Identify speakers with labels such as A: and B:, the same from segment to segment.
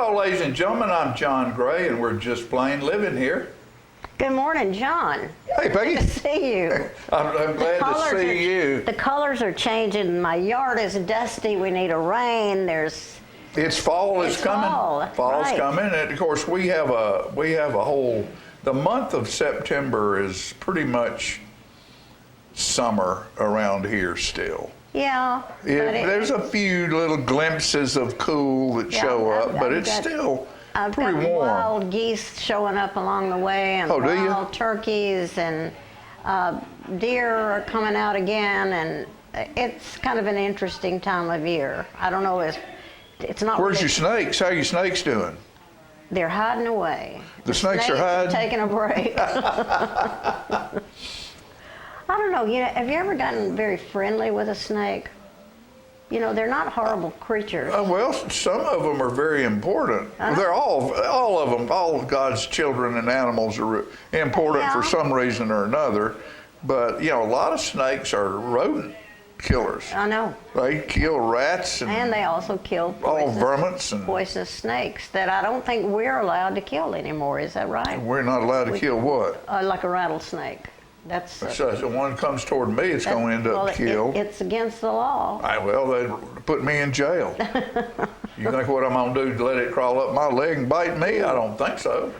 A: Well, ladies and gentlemen, I'm John Gray, and we're just plain living here.
B: Good morning, John.
A: Hey, Peggy.
B: Good to see you.
A: I'm glad to see you.
B: The colors are changing. My yard is dusty. We need a rain.
A: It's fall is coming. Fall's
B: right.
A: coming, and of course we have a whole. The month of September is pretty much summer around here still.
B: Yeah.
A: There's a few little glimpses of cool that show up, but it's still pretty warm.
B: Wild geese showing up along the way, and wild turkeys, and deer are coming out again, and it's kind of an interesting time of year. I don't know if it's not.
A: Where's your snakes? How are your snakes doing?
B: They're hiding away.
A: The snakes are hiding?
B: Taking a break. I don't know, have you ever gotten very friendly with a snake? They're not horrible creatures.
A: Well, some of them are very important. They're all of them, all of God's children and animals are important for some reason or another. But, a lot of snakes are rodent killers.
B: I know.
A: They kill rats and
B: they also kill
A: all vermins and
B: poisonous snakes that I don't think we're allowed to kill anymore. Is that right?
A: We're not allowed to kill what?
B: Like a rattlesnake.
A: So if one comes toward me, it's going to end up killed.
B: It's against the law.
A: They'd put me in jail. You think what I'm going to do to let it crawl up my leg and bite me? I don't think so.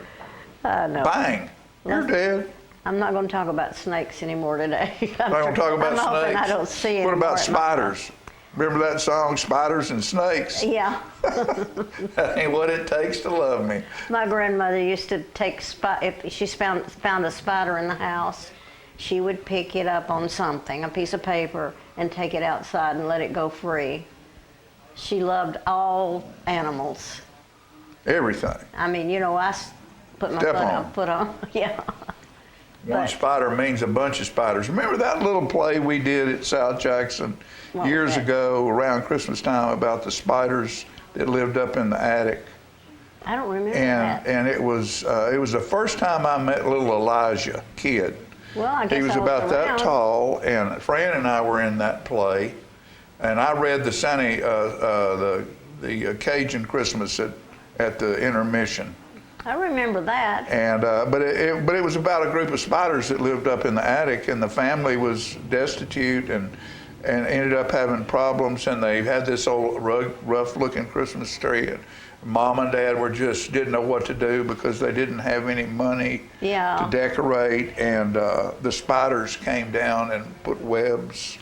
B: No.
A: Bang, you're dead.
B: I'm not going to talk about snakes anymore today.
A: I'm not going to talk about snakes.
B: I don't see it.
A: What about spiders? Remember that song, Spiders and Snakes?
B: Yeah.
A: That ain't what it takes to love me.
B: My grandmother used to take if she found a spider in the house, she would pick it up on something, a piece of paper, and take it outside and let it go free. She loved all animals.
A: Everything.
B: I mean, I put my foot on. Yeah.
A: One spider means a bunch of spiders. Remember that little play we did at South Jackson years ago around Christmas time about the spiders that lived up in the attic?
B: I don't remember that.
A: And it was the first time I met little Elijah, kid.
B: Well, I guess
A: he was about that tall, and Fran and I were in that play, and I read the Cajun Christmas at the intermission.
B: I remember that.
A: And but it was about a group of spiders that lived up in the attic, and the family was destitute and ended up having problems, and they had this old rough-looking Christmas tree. And Mom and Dad didn't know what to do because they didn't have any money to decorate, and the spiders came down and put webs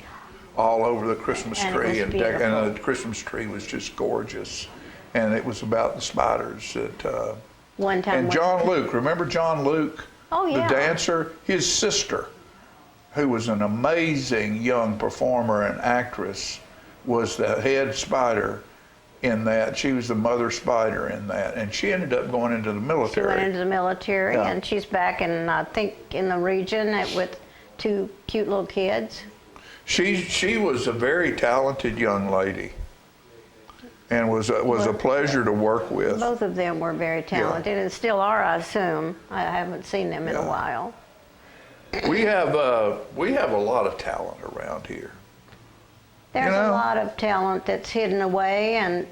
A: all over the Christmas tree, and the Christmas tree was just gorgeous. And it was about the spiders that.
B: One time.
A: And John Luke, remember John Luke?
B: Oh, yeah.
A: The dancer, his sister, who was an amazing young performer and actress, was the head spider in that. She was the mother spider in that, and she ended up going into the military.
B: She went into the military, and she's back in, I think, in the region with two cute little kids.
A: She was a very talented young lady, and was a pleasure to work with.
B: Both of them were very talented, and still are, I assume. I haven't seen them in a while.
A: We have a lot of talent around here.
B: There's a lot of talent that's hidden away, and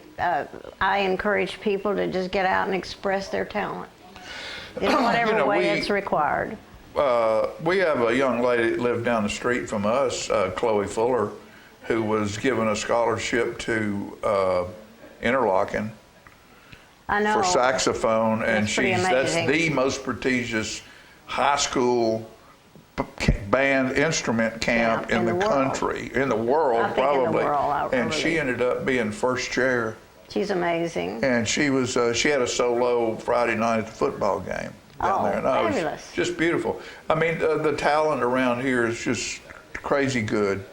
B: I encourage people to just get out and express their talent in whatever way it's required.
A: We have a young lady that lived down the street from us, Chloe Fuller, who was given a scholarship to Interlochen for saxophone, and that's the most prestigious high school band instrument camp in the country, in the world probably. And she ended up being first chair.
B: She's amazing.
A: And she had a solo Friday night at the football game down there. And
B: fabulous.
A: It was just beautiful. I mean, the talent around here is just crazy good.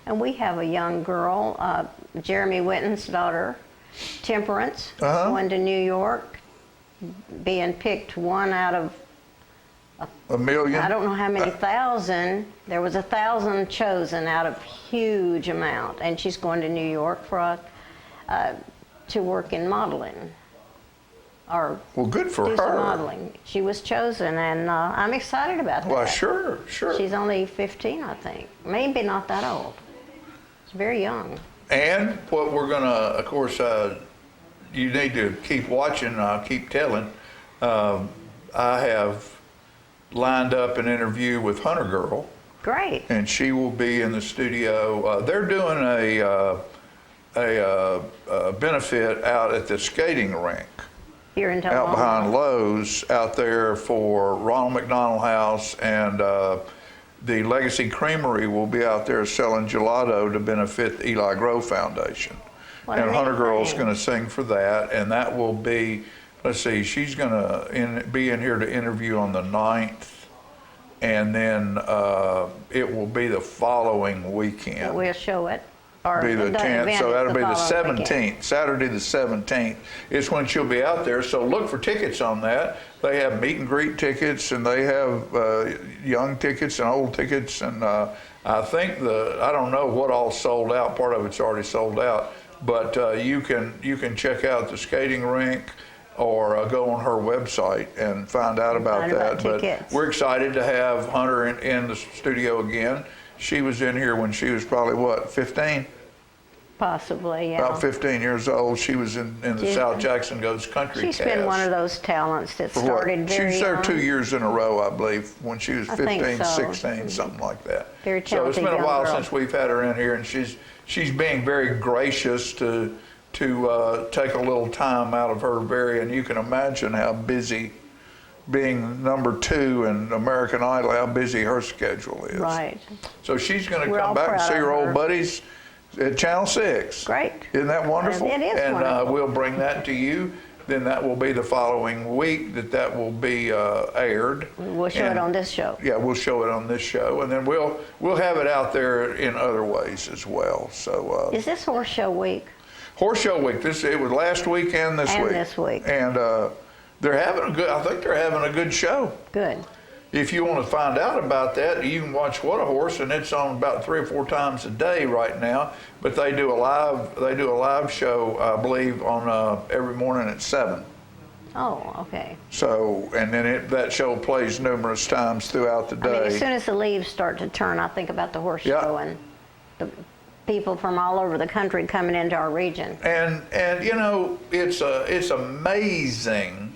B: And we have a young girl, Jeremy Witten's daughter, Temperance, going to New York, being picked one out of
A: a million.
B: I don't know how many thousand. There was 1,000 chosen out of huge amount, and she's going to New York to work in modeling. Well,
A: good for her.
B: Some modeling. She was chosen, and I'm excited about that.
A: Well, sure.
B: She's only 15, I think. Maybe not that old. She's very young.
A: And what we're going to, of course, you need to keep watching. I'll keep telling. I have lined up an interview with Hunter Girl.
B: Great.
A: And she will be in the studio. They're doing a benefit out at the skating rink.
B: Here in
A: Out
B: Tullahoma.
A: behind Lowe's, out there for Ronald McDonald House, and the Legacy Creamery will be out there selling gelato to benefit the Eli Grove Foundation.
B: What a
A: And
B: neat
A: Hunter Girl's
B: thing.
A: going to sing for that, and that will be, let's see, she's going to be in here to interview on the 9th, and then it will be the following weekend.
B: We'll show it. Or
A: Be the 10th,
B: event
A: so
B: is
A: that'll be the
B: following weekend.
A: 17th, Saturday the 17th is when she'll be out there. So look for tickets on that. They have meet and greet tickets, and they have young tickets and old tickets, and I think I don't know what all sold out. Part of it's already sold out, but you can check out the skating rink or go on her website and find out about
B: Find
A: that.
B: about
A: But
B: tickets.
A: we're excited to have Hunter in the studio again. She was in here when she was probably, what, 15?
B: Possibly, yeah.
A: About 15 years old. She was in the
B: She's-
A: South Jackson Goes Country
B: She's
A: cast.
B: been one of those talents that
A: For what?
B: started
A: She
B: very
A: was there
B: young.
A: 2 years in a row, I believe, when she was
B: I think
A: 15,
B: so.
A: 16, something like that.
B: Very
A: So it's
B: talented
A: been a
B: young
A: while
B: girl.
A: since we've had her in here, and she's being very gracious to take a little time out of her and you can imagine how busy, being number 2 in American Idol, how busy her schedule is.
B: Right.
A: So she's going to
B: We're all
A: come back and
B: proud
A: see
B: of
A: her
B: her.
A: old buddies at Channel 6.
B: Great.
A: Isn't that wonderful?
B: It is
A: and
B: wonderful.
A: We'll bring that to you. Then that will be the following week that will be aired.
B: We'll show it
A: And-
B: on this show.
A: Yeah, we'll show it on this show, and then we'll have it out there in other ways as well. So
B: Is this horse show week?
A: Horse Show Week. It was last week and this
B: And
A: week.
B: this week.
A: And they're having a good. I think they're having a good show.
B: Good.
A: If you want to find out about that, you can watch What a Horse, and it's on about 3 or 4 times a day right now. But they do a live show, I believe, on every morning at 7.
B: Oh, okay.
A: So, and then that show plays numerous times throughout the
B: I mean, as
A: day.
B: soon as the leaves start to turn, I think about the horse
A: Yeah.
B: show and the people from all over the country coming into our region.
A: And you know, it's amazing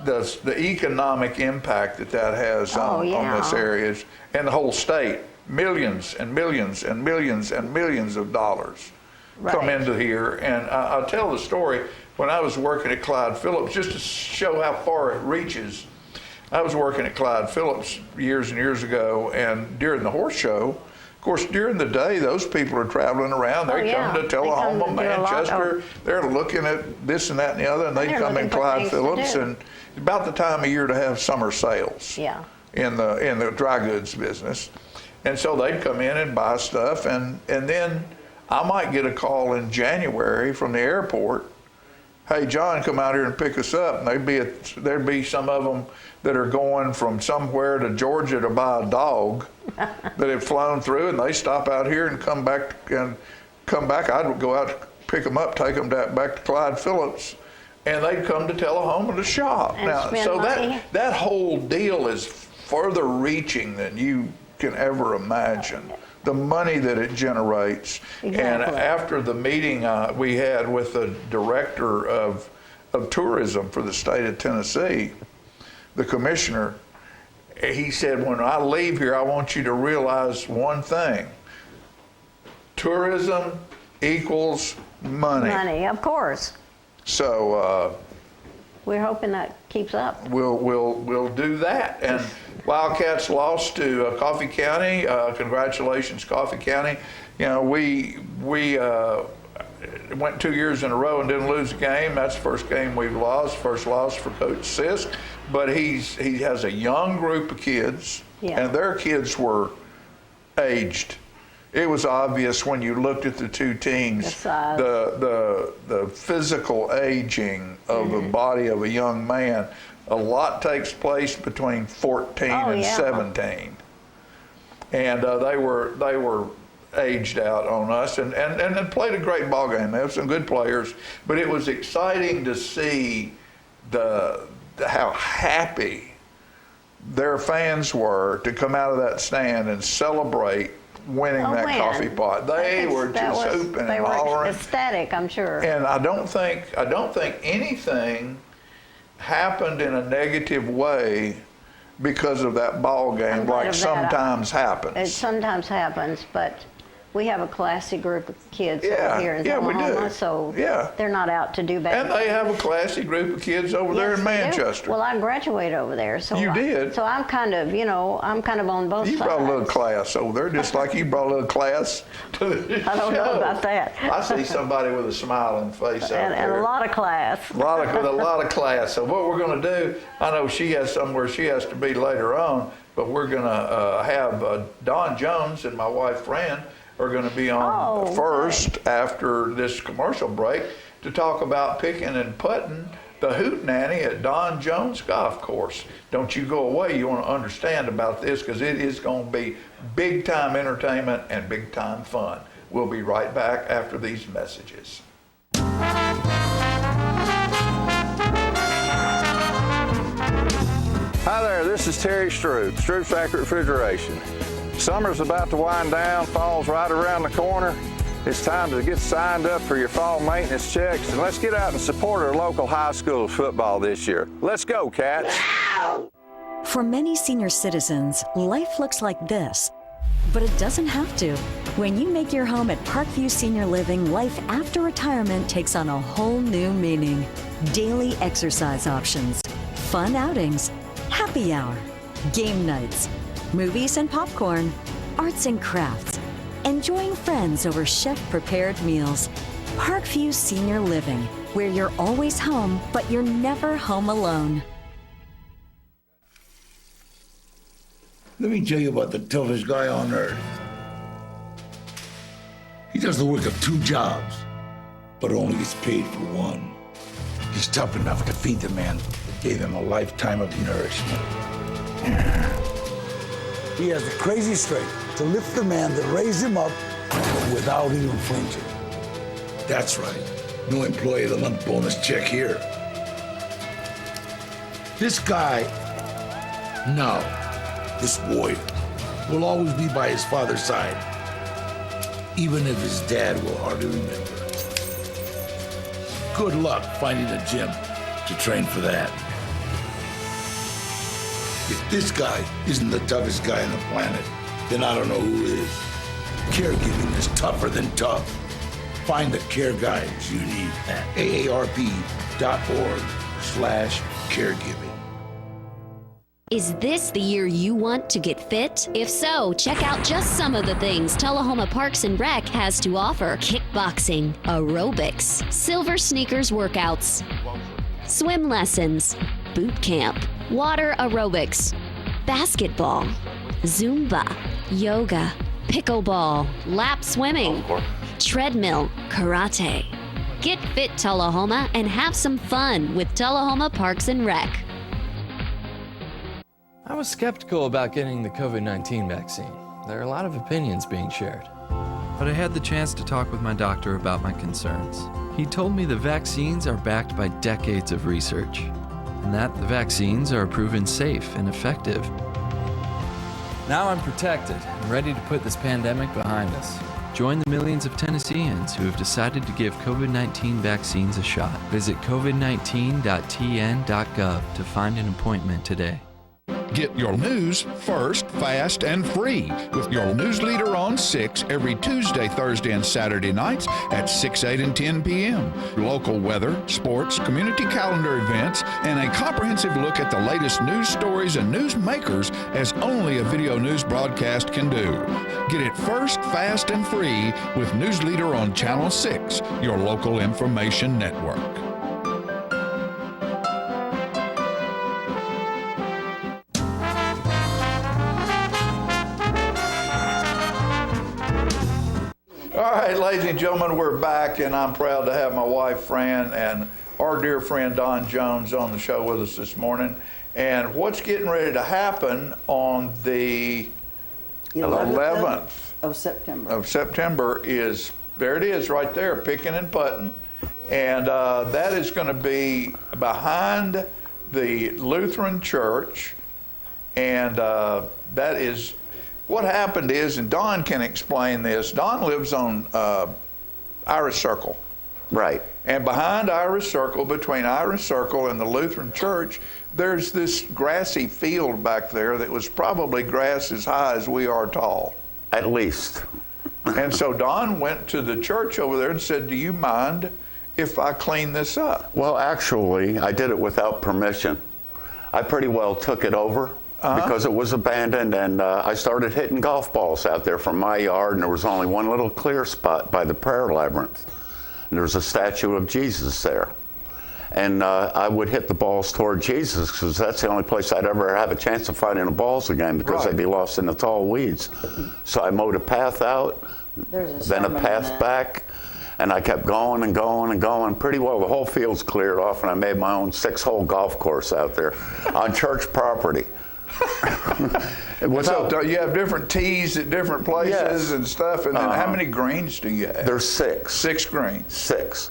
A: the economic impact that has on this area and the whole state. Millions and millions and millions and millions of dollars come
B: Right.
A: into here. And I'll tell the story. When I was working at Clyde Phillips, just to show how far it reaches, I was working at Clyde Phillips years and years ago, and during the horse show, of course, during the day, those people are traveling around. They
B: yeah.
A: come to
B: They come
A: Tullahoma,
B: to do a lot
A: Manchester.
B: of-
A: They're looking at this and that and the other, and they
B: They're
A: come in
B: looking for
A: Clyde
B: things to
A: Phillips,
B: do.
A: and it's about the time of year to have summer sales.
B: Yeah.
A: In the dry goods business, and so they'd come in and buy stuff, and then I might get a call in January from the airport. Hey, John, come out here and pick us up. And there'd be some of them that are going from somewhere to Georgia to buy a dog that had flown through, and they stop out here and come back. I'd go out, pick them up, take them back to Clyde Phillips, and they'd come to Tullahoma to shop.
B: And spend money.
A: that whole deal is further reaching than you can ever imagine. The money that it generates. And
B: Exactly.
A: after the meeting we had with the director of tourism for the state of Tennessee, the commissioner, he said, when I leave here, I want you to realize one thing. Tourism equals money.
B: Money, of course.
A: So
B: We're hoping that keeps up.
A: we'll do that. And Wildcats lost to Coffee County. Congratulations, Coffee County. You know, we went 2 years in a row and didn't lose a game. That's the first game we've lost. First loss for Coach Sisk. But he has a young group of kids,
B: Yeah.
A: and their kids were aged. It was obvious when you looked at the two teams,
B: The size.
A: the physical aging of the body of a young man. A lot takes place between 14
B: Oh,
A: and
B: yeah.
A: 17, and they were aged out on us, and played a great ball game. They have some good players, but it was exciting to see how happy their fans were to come out of that stand and celebrate winning that
B: win.
A: coffee pot. They were just hooping and hollering.
B: They were ecstatic, I'm sure.
A: And I don't think anything happened in a negative way because of that ball game, like sometimes happens.
B: It sometimes happens, but we have a classy group of kids
A: Yeah,
B: over here in
A: yeah, we
B: Oklahoma,
A: do.
B: so
A: Yeah.
B: they're not out to do bad.
A: And they have a classy group of kids over there in
B: Yes, they do.
A: Manchester.
B: Well, I graduated over there, so
A: You did?
B: So I'm kind of, I'm kind of on both
A: You
B: sides.
A: brought a little class over there, just like you brought a little class to the
B: I don't know
A: show.
B: about that.
A: I see somebody with a smiling face out
B: And
A: there.
B: a lot of class.
A: With a lot of class. So what we're going to do, I know she has somewhere she has to be later on, but we're going to have Don Jones and my wife Fran are going to be on first after this commercial break to talk about picking and putting the hootenanny at Don Jones Golf Course. Don't you go away. You want to understand about this because it is going to be big time entertainment and big time fun. We'll be right back after these messages. Hi there, this is Terry Stroop, Stroop Factory Refrigeration. Summer's about to wind down, fall's right around the corner. It's time to get signed up for your fall maintenance checks, and let's get out and support our local high school football this year. Let's go, Cats.
C: For many senior citizens, life looks like this, but it doesn't have to. When you make your home at Parkview Senior Living, life after retirement takes on a whole new meaning. Daily exercise options, fun outings, happy hour, game nights, movies and popcorn, arts and crafts, enjoying friends over chef-prepared meals. Parkview Senior Living, where you're always home, but you're never home alone.
D: Let me tell you about the toughest guy on earth. He does the work of 2 jobs, but only gets paid for one. He's tough enough to feed the man that gave him a lifetime of nourishment. He has the crazy strength to lift the man that raised him up without even flinching. That's right. No employee of the month bonus check here. This guy, no, this warrior, will always be by his father's side, even if his dad will hardly remember. Good luck finding a gym to train for that. If this guy isn't the toughest guy on the planet, then I don't know who is. Caregiving is tougher than tough. Find the care guides you need at aarp.org/caregiving.
E: Is this the year you want to get fit? If so, check out just some of the things Tullahoma Parks and Rec has to offer. Kickboxing, aerobics, silver sneakers workouts, swim lessons, boot camp, water aerobics, basketball, Zumba, yoga, pickleball, lap swimming, treadmill, karate. Get fit, Tullahoma, and have some fun with Tullahoma Parks and Rec.
F: I was skeptical about getting the COVID-19 vaccine. There are a lot of opinions being shared. But I had the chance to talk with my doctor about my concerns. He told me the vaccines are backed by decades of research, and that the vaccines are proven safe and effective. Now I'm protected and ready to put this pandemic behind us. Join the millions of Tennesseans who have decided to give COVID-19 vaccines a shot. Visit covid19.tn.gov to find an appointment today.
G: Get your news first, fast, and free with your news leader on 6 every Tuesday, Thursday, and Saturday nights at 6, 8, and 10 p.m. Local weather, sports, community calendar events, and a comprehensive look at the latest news stories and news makers as only a video news broadcast can do. Get it first, fast, and free with News Leader on Channel 6, your local information network.
A: All right, ladies and gentlemen, we're back, and I'm proud to have my wife, Fran, and our dear friend, Don Jones, on the show with us this morning. And what's getting ready to happen on the 11th
H: of September
A: is, there it is right there, picking and putting. And that is going to be behind the Lutheran Church. And that is what happened is, and Don can explain this, Don lives on Irish Circle.
I: Right.
A: And behind Irish Circle, between Irish Circle and the Lutheran Church, there's this grassy field back there that was probably grass as high as we are tall.
I: At least.
A: And so Don went to the church over there and said, do you mind if I clean this up?
I: Well, actually, I did it without permission. I pretty well took it over because it was abandoned, and I started hitting golf balls out there from my yard, and there was only one little clear spot by the prayer labyrinth. And there was a statue of Jesus there. And I would hit the balls toward Jesus because that's the only place I'd ever have a chance of finding the balls again, because they'd be lost in the tall weeds. So I mowed a path out, then a path back, and I kept going and going and going. Pretty well the whole field's cleared off, and I made my own 6-hole golf course out there on church property.
A: So you have different tees at different places and stuff, and then how many greens do you have?
I: There's 6.
A: 6 greens.
I: 6.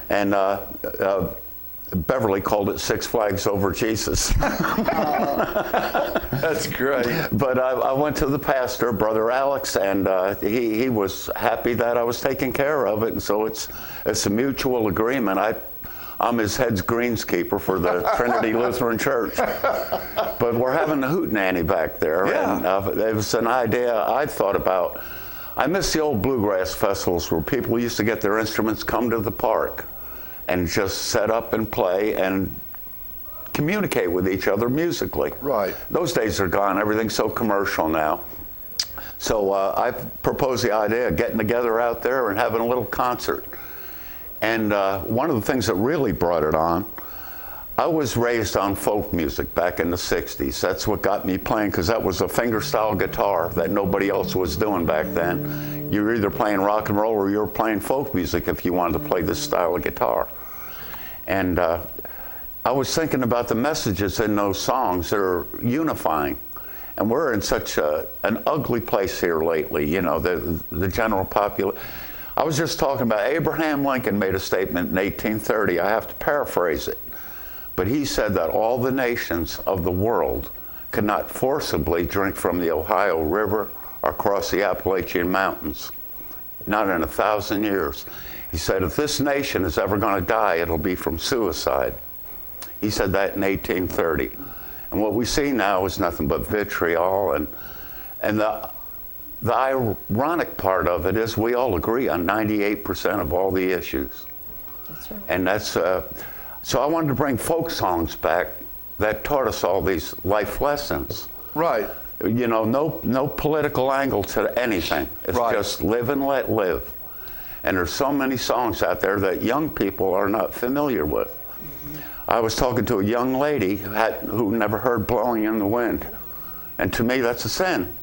I: And Beverly called it 6 Flags Over Jesus.
A: That's great.
I: But I went to the pastor, Brother Alex, and he was happy that I was taking care of it, and so it's a mutual agreement. I'm his head's greenskeeper for the Trinity Lutheran Church. But we're having a hootenanny back there, and it was an idea I thought about. I miss the old bluegrass festivals where people used to get their instruments, come to the park, and just set up and play and communicate with each other musically.
A: Right.
I: Those days are gone. Everything's so commercial now. So I proposed the idea of getting together out there and having a little concert. And one of the things that really brought it on, I was raised on folk music back in the 60s. That's what got me playing, because that was a fingerstyle guitar that nobody else was doing back then. You were either playing rock and roll or you were playing folk music if you wanted to play this style of guitar. And I was thinking about the messages in those songs that are unifying. And we're in such an ugly place here lately, you know, the general population. I was just talking about Abraham Lincoln made a statement in 1830. I have to paraphrase it. But he said that all the nations of the world could not forcibly drink from the Ohio River or cross the Appalachian Mountains. Not in 1,000 years. He said, if this nation is ever going to die, it'll be from suicide. He said that in 1830. And what we see now is nothing but vitriol. And the ironic part of it is we all agree on 98% of all the issues.
J: That's right.
I: And that's, so I wanted to bring folk songs back that taught us all these life lessons.
A: Right.
I: You know, no political angle to anything. It's just live and let live. And there's so many songs out there that young people are not familiar with. Mm-hmm. I was talking to a young lady who never heard Blowing in the Wind. And to me, that's a sin.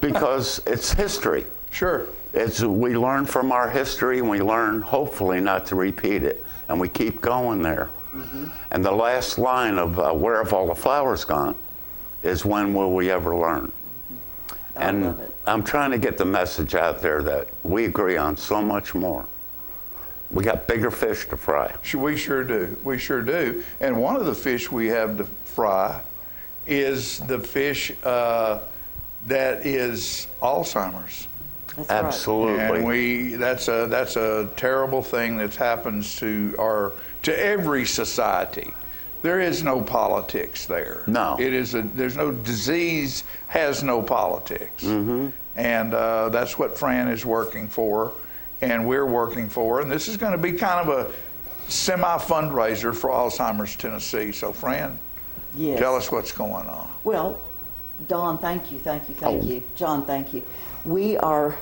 I: Because it's history.
A: Sure.
I: We learn from our history, and we learn, hopefully, not to repeat it. And we keep going there. Mm-hmm. And the last line of Where Have All the Flowers Gone is when will we ever learn? Mm-hmm. And I'm trying to get the message out there that we agree on so much more. We got bigger fish to fry.
A: We sure do. We sure do. And one of the fish we have to fry is the fish that is Alzheimer's.
J: That's
I: Absolutely.
A: And that's a terrible thing that happens to every society. There is no politics there.
I: No.
A: There's no disease has no politics. Mm-hmm. And that's what Fran is working for, and we're working for. And this is going to be kind of a semi-fundraiser for Alzheimer's Tennessee. So Fran, tell us what's going on.
J: Well, Don, thank you. John, thank you. We are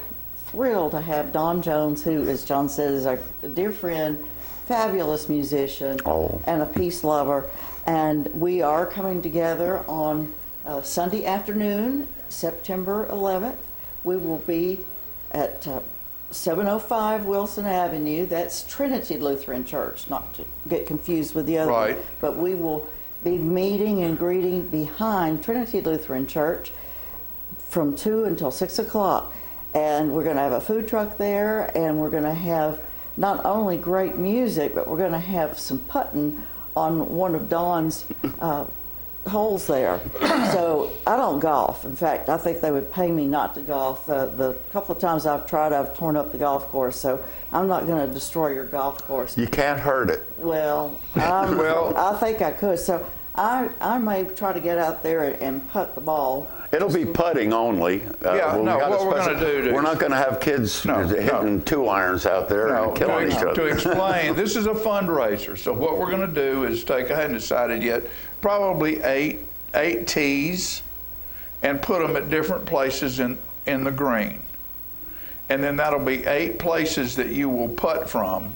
J: thrilled to have Don Jones, who, as John said, is our dear friend, fabulous musician, and a peace lover. And we are coming together on Sunday afternoon, September 11th. We will be at 705 Wilson Avenue. That's Trinity Lutheran Church, not to get confused with the other one. But we will be meeting and greeting behind Trinity Lutheran Church from 2 until 6 o'clock. And we're going to have a food truck there, and we're going to have not only great music, but we're going to have some putting on one of Don's holes there. So I don't golf. In fact, I think they would pay me not to golf. The couple of times I've tried, I've torn up the golf course. So I'm not going to destroy your golf course.
I: You can't hurt it.
J: Well, I think I could. So I may try to get out there and putt the ball.
I: It'll be putting only.
A: Yeah, no, what we're going to do
I: we're not going to have kids hitting 2 irons out there and killing each other.
A: To explain, this is a fundraiser. So what we're going to do is take, I hadn't decided yet, probably eight tees and put them at different places in the green. And then that'll be 8 places that you will putt from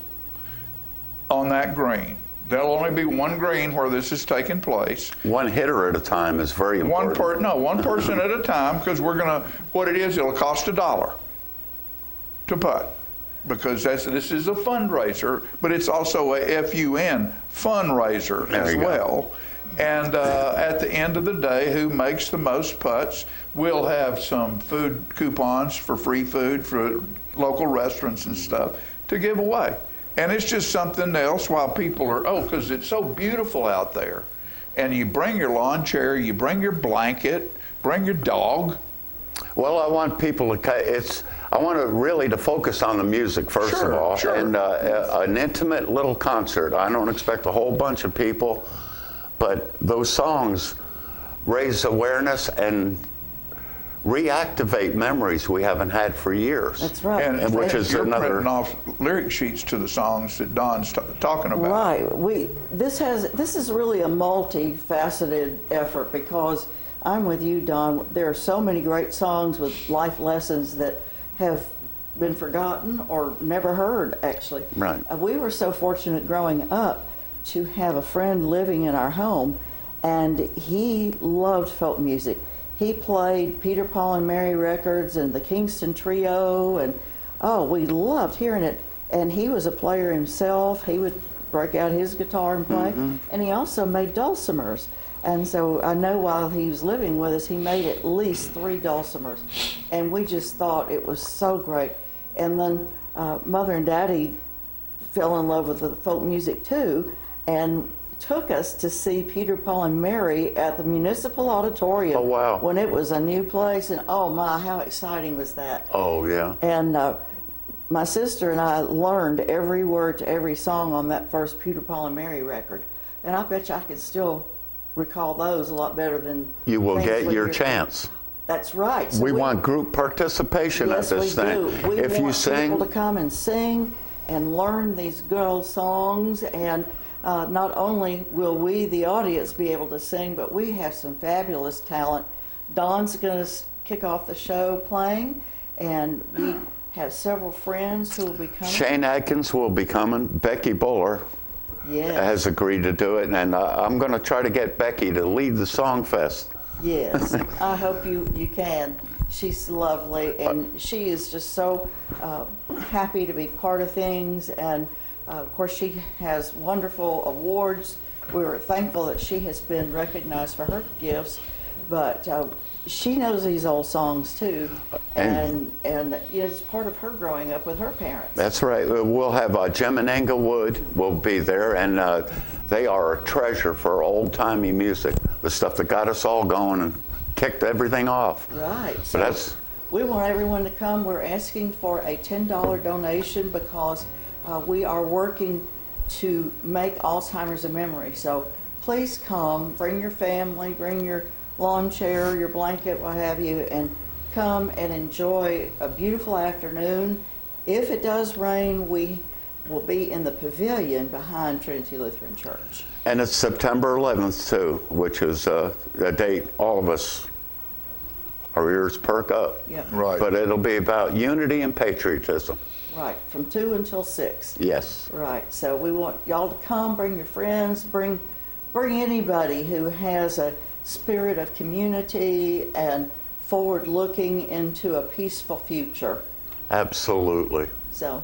A: on that green. There'll only be one green where this is taking place.
I: One hitter at a time is very important.
A: One person at a time, because we're going to, what it is, it'll cost $1 to putt, because this is a fundraiser, but it's also a FUN fundraiser as well. And at the end of the day, who makes the most putts, we'll have some food coupons for free food for local restaurants and stuff to give away. And it's just something else while people are, because it's so beautiful out there. And you bring your lawn chair, you bring your blanket, bring your dog.
I: Well, I want people to, I want to really to focus on the music first of all.
A: Sure.
I: And an intimate little concert. I don't expect a whole bunch of people, but those songs raise awareness and reactivate memories we haven't had for years.
J: That's right.
A: And
I: which is
A: you're
I: another
A: printing off lyric sheets to the songs that Don's talking about.
J: Right. This is really a multifaceted effort, because I'm with you, Don. There are so many great songs with life lessons that have been forgotten or never heard, actually.
I: Right.
J: We were so fortunate growing up to have a friend living in our home, and he loved folk music. He played Peter, Paul, and Mary records and the Kingston Trio, and we loved hearing it. And he was a player himself. He would break out his guitar and play. And he also made dulcimers. And so I know while he was living with us, he made at least 3 dulcimers. And we just thought it was so great. And then Mother and Daddy fell in love with the folk music too, and took us to see Peter, Paul, and Mary at the Municipal Auditorium.
I: Oh, wow.
J: When it was a new place, and oh my, how exciting was that?
I: Oh, yeah.
J: And my sister and I learned every word to every song on that first Peter, Paul, and Mary record. And I bet you I can still recall those a lot better than...
I: You will get your chance.
J: That's right. So
I: we want group participation at this thing.
J: Yes, we do.
I: If you sing...
J: people to come and sing and learn these good old songs, and not only will we, the audience, be able to sing, but we have some fabulous talent. Don's going to kick off the show playing, and we have several friends who will be coming.
I: Shane Adkins will be coming. Becky Buller has agreed to do it, and I'm going to try to get Becky to lead the Song Fest.
J: Yes, I hope you can. She's lovely, and she is just so happy to be part of things, and of course, she has wonderful awards. We're thankful that she has been recognized for her gifts, but she knows these old songs too, and it's part of her growing up with her parents.
I: That's right. We'll have Jim and Englewood will be there, and they are a treasure for old-timey music, the stuff that got us all going and kicked everything off.
J: Right.
I: But
J: So we want everyone to come. We're asking for a $10 donation because we are working to make Alzheimer's a memory. So please come, bring your family, bring your lawn chair, your blanket, what have you, and come and enjoy a beautiful afternoon. If it does rain, we will be in the pavilion behind Trinity Lutheran Church.
I: And it's September 11th too, which is a date all of us, our ears perk up.
J: Yeah.
A: Right.
I: But it'll be about unity and patriotism.
J: Right, from 2 until 6.
I: Yes.
J: Right, so we want y'all to come, bring your friends, bring anybody who has a spirit of community and forward looking into a peaceful future.
I: Absolutely.
J: So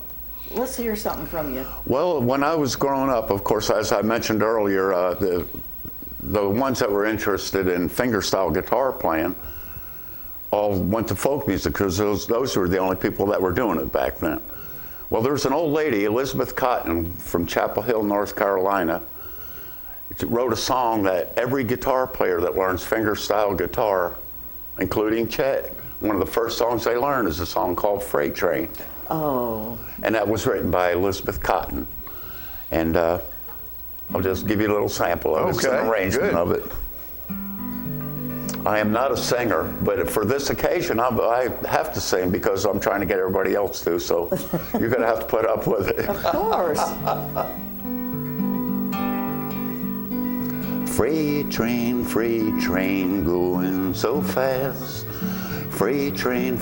J: let's hear something from you.
I: Well, when I was growing up, of course, as I mentioned earlier, the ones that were interested in fingerstyle guitar playing all went to folk music because those were the only people that were doing it back then. Well, there's an old lady, Elizabeth Cotton, from Chapel Hill, North Carolina, He wrote a song that every guitar player that learns fingerstyle guitar, including Chet, one of the first songs they learn is a song called Freight Train.
J: Oh.
I: And that was written by Elizabeth Cotton. And I'll just give you a little sample of it. It's an arrangement of it. I am not a singer, but for this occasion, I have to sing because I'm trying to get everybody else to, so you're going to have to put up with it.
J: Of course.
I: Freight train going so fast. Freight train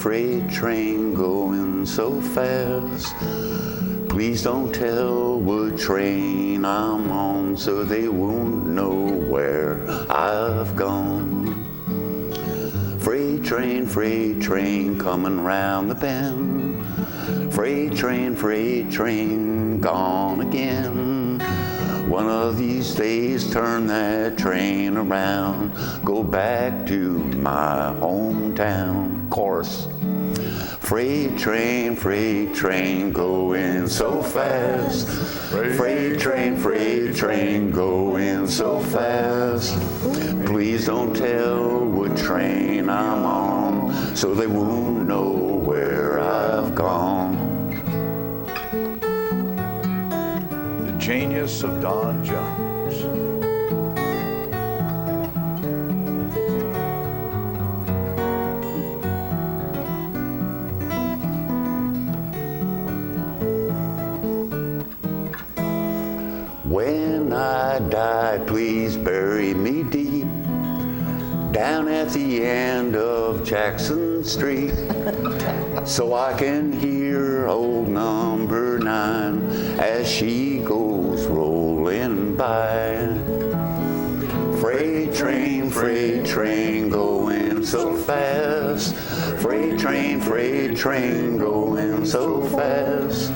I: going so fast. Please don't tell what train I'm on so they won't know where I've gone. Freight train coming round the bend. Freight train gone again. One of these days turn that train around, go back to my hometown. Chorus. Freight train going so fast. Freight train going so fast. Please don't tell what train I'm on, so they won't know where I've gone.
A: The genius of Don Jones.
I: When I die, please bury me deep down at the end of Jackson Street, so I can hear old number 9 as she goes rolling by. Freight train going so fast. Freight train going so fast.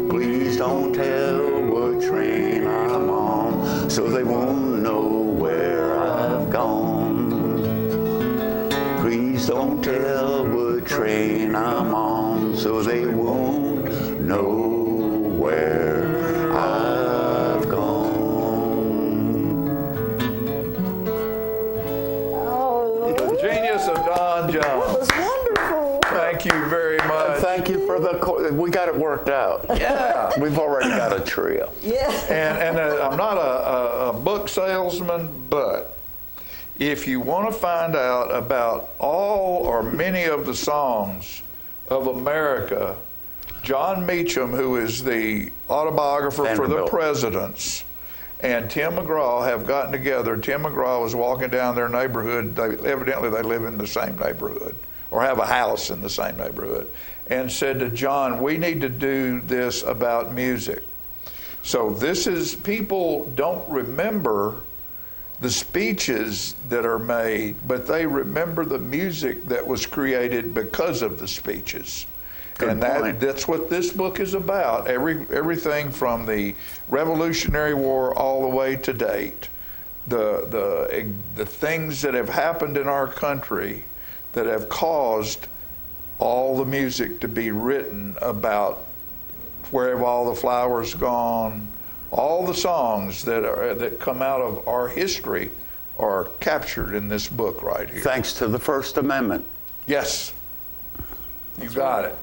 I: Please don't tell what train I'm on, so they won't know where I've gone. Please don't tell what train I'm on, so they won't know where I've gone.
J: Oh.
A: The genius of Don Jones.
J: That was wonderful.
A: Thank you very much.
I: Thank you for we got it worked out.
A: Yeah.
I: We've already got a trio.
J: Yeah.
A: And I'm not a book salesman, but if you want to find out about all or many of the songs of America, John Meacham, who is the autobiographer for the presidents, and Tim McGraw have gotten together. Tim McGraw was walking down their neighborhood. Evidently they live in the same neighborhood or have a house in the same neighborhood, and said to John, we need to do this about music. So this is, people don't remember the speeches that are made, but they remember the music that was created because of the speeches.
I: Good point.
A: That's what this book is about. Everything from the Revolutionary War all the way to date. The things that have happened in our country that have caused all the music to be written about where have all the flowers gone. All the songs that come out of our history are captured in this book right here.
I: Thanks to the First Amendment.
A: Yes, you got it.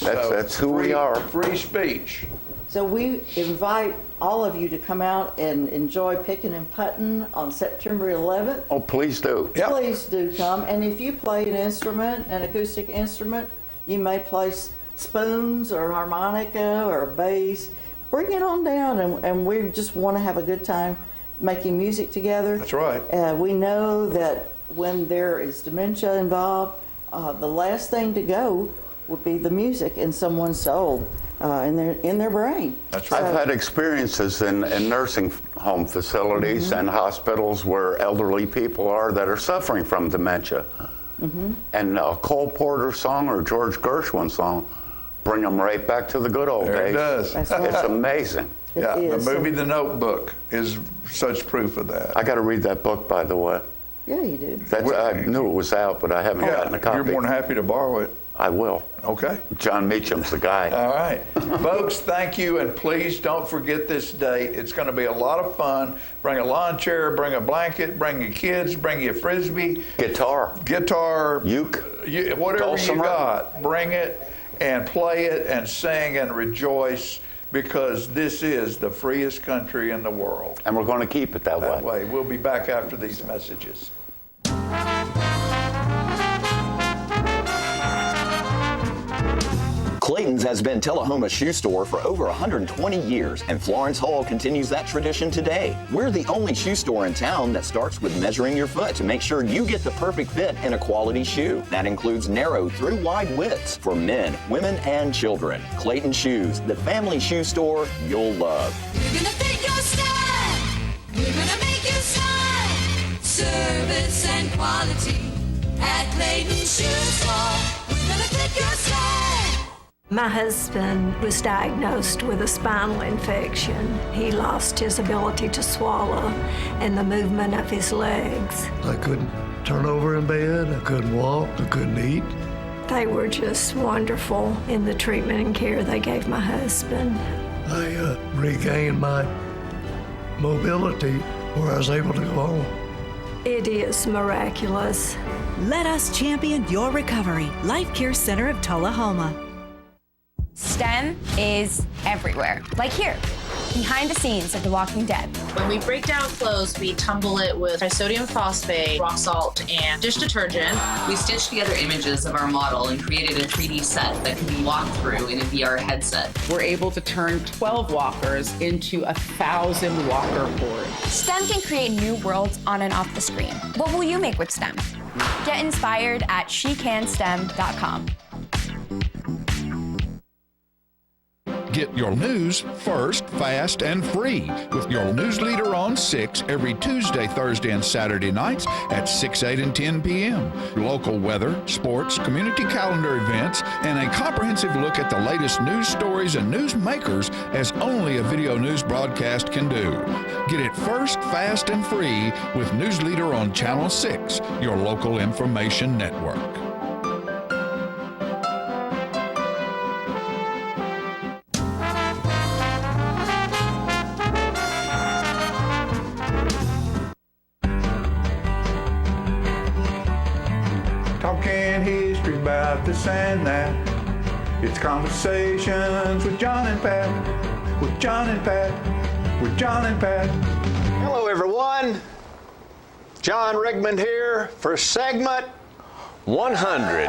I: That's who we are.
A: Free speech.
J: So we invite all of you to come out and enjoy picking and putting on September 11th.
I: Oh, please do.
A: Yep.
J: Please do come. And if you play an instrument, an acoustic instrument, you may play spoons or harmonica or bass. Bring it on down, and we just want to have a good time making music together.
A: That's right.
J: We know that when there is dementia involved, the last thing to go would be the music in someone's soul, in their brain.
A: That's right.
I: I've had experiences in nursing home facilities and hospitals where elderly people are that are suffering from dementia. And a Cole Porter song or George Gershwin song bring them right back to the good old
A: There
I: days.
A: it does.
J: That's right.
I: It's amazing.
A: Yeah,
J: It is.
A: the movie The Notebook is such proof of that.
I: I got to read that book, by the way.
J: Yeah, you do.
I: I knew it was out, but I haven't gotten a copy.
A: You're more than happy to borrow it.
I: I will.
A: Okay.
I: John Meacham's the guy.
A: All right. Folks, thank you, and please don't forget this date. It's going to be a lot of fun. Bring a lawn chair, bring a blanket, bring your kids, bring your Frisbee.
I: Guitar.
A: Uke. Whatever
I: Dulcimer.
A: you got, bring it and play it and sing and rejoice, because this is the freest country in the world.
I: And we're going to keep it that way.
A: We'll be back after these messages.
K: Clayton's has been Tullahoma's shoe store for over 120 years, and Florence Hall continues that tradition today. We're the only shoe store in town that starts with measuring your foot to make sure you get the perfect fit in a quality shoe. That includes narrow through wide widths for men, women, and children. Clayton Shoes, the family shoe store you'll love.
L: We're gonna fit your style. We're gonna make you smile. Service and quality at Clayton Shoe Store. We're gonna fit your style.
M: My husband was diagnosed with a spinal infection. He lost his ability to swallow and the movement of his legs.
N: I couldn't turn over in bed, I couldn't walk, I couldn't eat.
M: They were just wonderful in the treatment and care they gave my husband.
N: I regained my mobility where I was able to go home.
M: It is miraculous.
O: Let us champion your recovery. Life Care Center of Tullahoma.
P: STEM is everywhere, like here, behind the scenes of The Walking Dead.
Q: When we break down clothes, we tumble it with trisodium phosphate, rock salt, and dish detergent.
R: We stitched together images of our model and created a 3D set that can be walked through in a VR headset.
S: We're able to turn 12 walkers into 1,000 walker boards.
P: STEM can create new worlds on and off the screen. What will you make with STEM? Get inspired at SheCanSTEM.com.
G: Get your news first, fast, and free with your news leader on 6 every Tuesday, Thursday, and Saturday nights at 6, 8, and 10 p.m. Local weather, sports, community calendar events, and a comprehensive look at the latest news stories and news makers as only a video news broadcast can do. Get it first, fast, and free with News Leader on Channel 6, your local information network.
A: Talking history about this and that. It's conversations with John and Pat. With John and Pat. With John and Pat.
T: Hello, everyone. John Rigmond here for segment 100.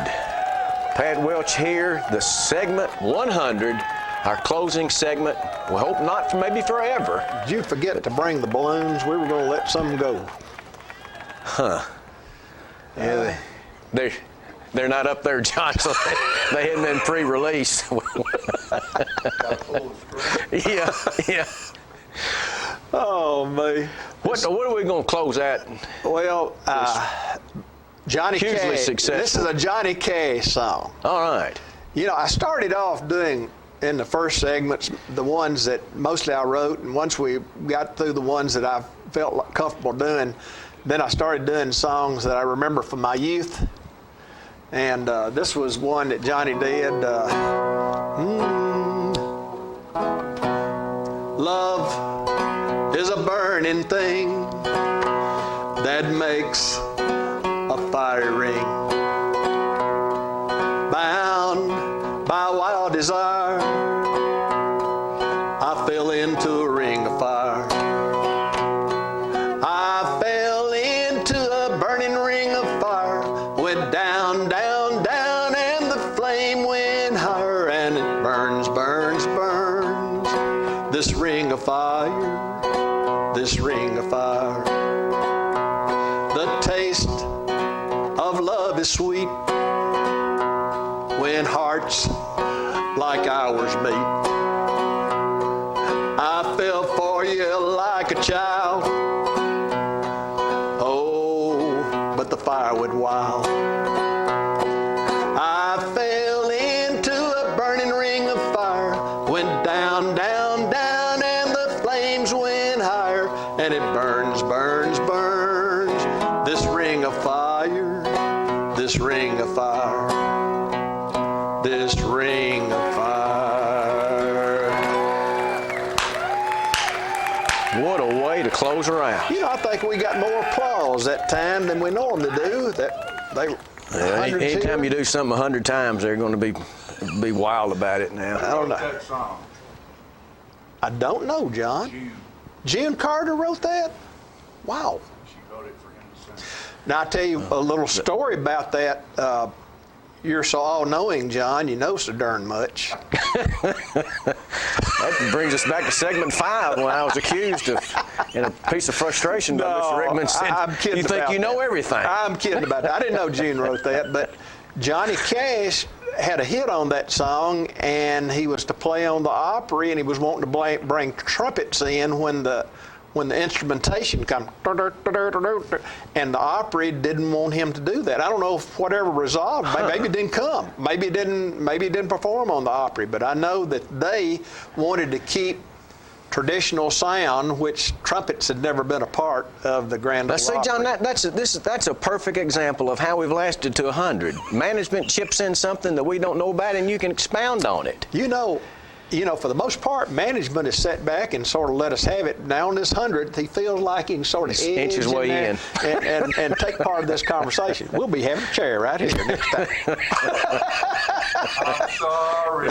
T: Pat Welch here, the segment 100, our closing segment. We hope not for maybe forever.
U: Did you forget to bring the balloons? We were going to let some go.
T: Huh. Yeah, they're not up there, John, so they hadn't been pre-released. Yeah. Oh, man. What are we going to close at?
U: Well, Johnny
T: hugely
U: Kaye.
T: Successful.
U: This is a Johnny Kaye song.
T: All right.
U: You know, I started off doing, in the first segments, the ones that mostly I wrote, and once we got through the ones that I felt comfortable doing, then I started doing songs that I remember from my youth. And this was one that Johnny did. Love is a burning thing that makes a fiery ring. Bound by wild desire, I fell into a ring of fire. I fell into a burning ring of fire, went down, down, down, and the flame went higher, and it burns, burns, burns. This ring of fire, this ring of fire. The taste of love is sweet when hearts like ours meet. I fell for you like a child. Oh, but the fire went wild. I fell into a burning ring of fire, went down, down, down, and the flames went higher, and it burns, burns, burns. This ring of fire, this ring of fire. You know, I think we got more applause that time than we normally do.
T: Anytime you do something 100 times, they're going to be wild about it now.
U: I don't know. I don't know, John. June Carter wrote that? Wow.
A: She wrote it for him to sing.
U: Now, I'll tell you a little story about that. You're so all-knowing, John. You know so darn much.
T: That brings us back to segment 5 when I was accused of, in a piece of frustration, by Mr. Rickman said,
U: I'm kidding
T: you think
U: about
T: you know
U: that.
T: everything.
U: I'm kidding about that. I didn't know June wrote that, but Johnny Cash had a hit on that song, and he was to play on the Opry, and he was wanting to bring trumpets in when the instrumentation comes, and the Opry didn't want him to do that. I don't know if whatever resolved. Maybe it didn't come. Maybe it didn't perform on the Opry. But I know that they wanted to keep traditional sound, which trumpets had never been a part of the Grand Ole
T: See,
U: Opry.
T: John, that's a perfect example of how we've lasted to 100. Management chips in something that we don't know about, and you can expound on it.
U: You know, for the most part, management has sat back and sort of let us have it. Now on this 100th, he feels like he can sort of edge
T: his way in
U: and take part of this conversation. We'll be having a chair right here next time.
A: I'm sorry.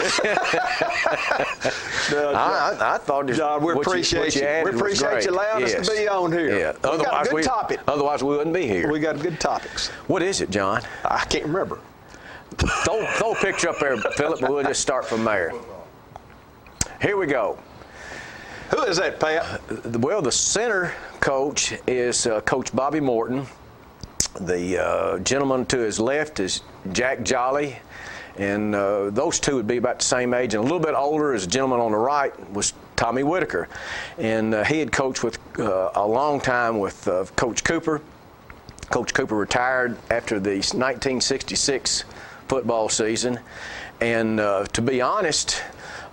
T: I thought
U: John, we appreciate you. We appreciate you allowing us to be on here.
T: Yeah.
U: We got a good topic.
T: Otherwise, we wouldn't be here.
U: We got good topics.
T: What is it, John?
U: I can't remember.
T: Throw a picture up there, Philip, and we'll just start from there. Here we go.
U: Who is that, Pat?
T: Well, the center coach is Coach Bobby Morton. The gentleman to his left is Jack Jolly. And those two would be about the same age. And a little bit older is the gentleman on the right was Tommy Whitaker. And he had coached with a long time with Coach Cooper. Coach Cooper retired after the 1966 football season. And to be honest,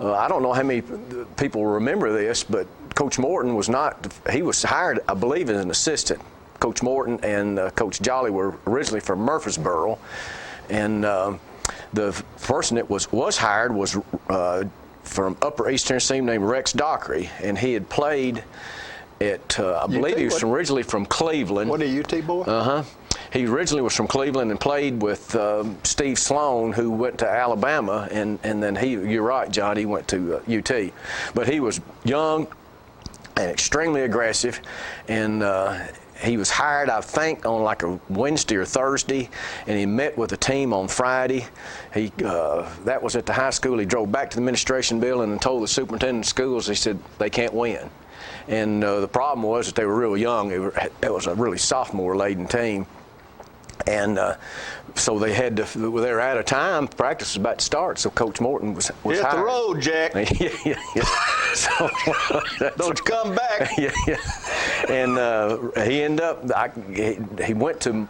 T: I don't know how many people remember this, but Coach Morton he was hired, I believe, as an assistant. Coach Morton and Coach Jolly were originally from Murfreesboro. And the person that was hired was from Upper East Tennessee named Rex Dockery, and he had played at, I believe he was originally from Cleveland.
U: What a UT boy?
T: Uh-huh. He originally was from Cleveland and played with Steve Sloan, who went to Alabama, and then you're right, John, he went to UT. But he was young and extremely aggressive, and he was hired, I think, on like a Wednesday or Thursday, and he met with the team on Friday. That was at the high school. He drove back to the administration building and told the superintendent of schools, he said, they can't win. And the problem was that they were real young. It was a really sophomore-laden team. And so they had to, they were out of time. Practice was about to start, so Coach Morton was
U: Hit
T: hired.
U: the road, Jack.
T: Yeah. So,
U: don't you come back.
T: Yeah. And he ended up, he went to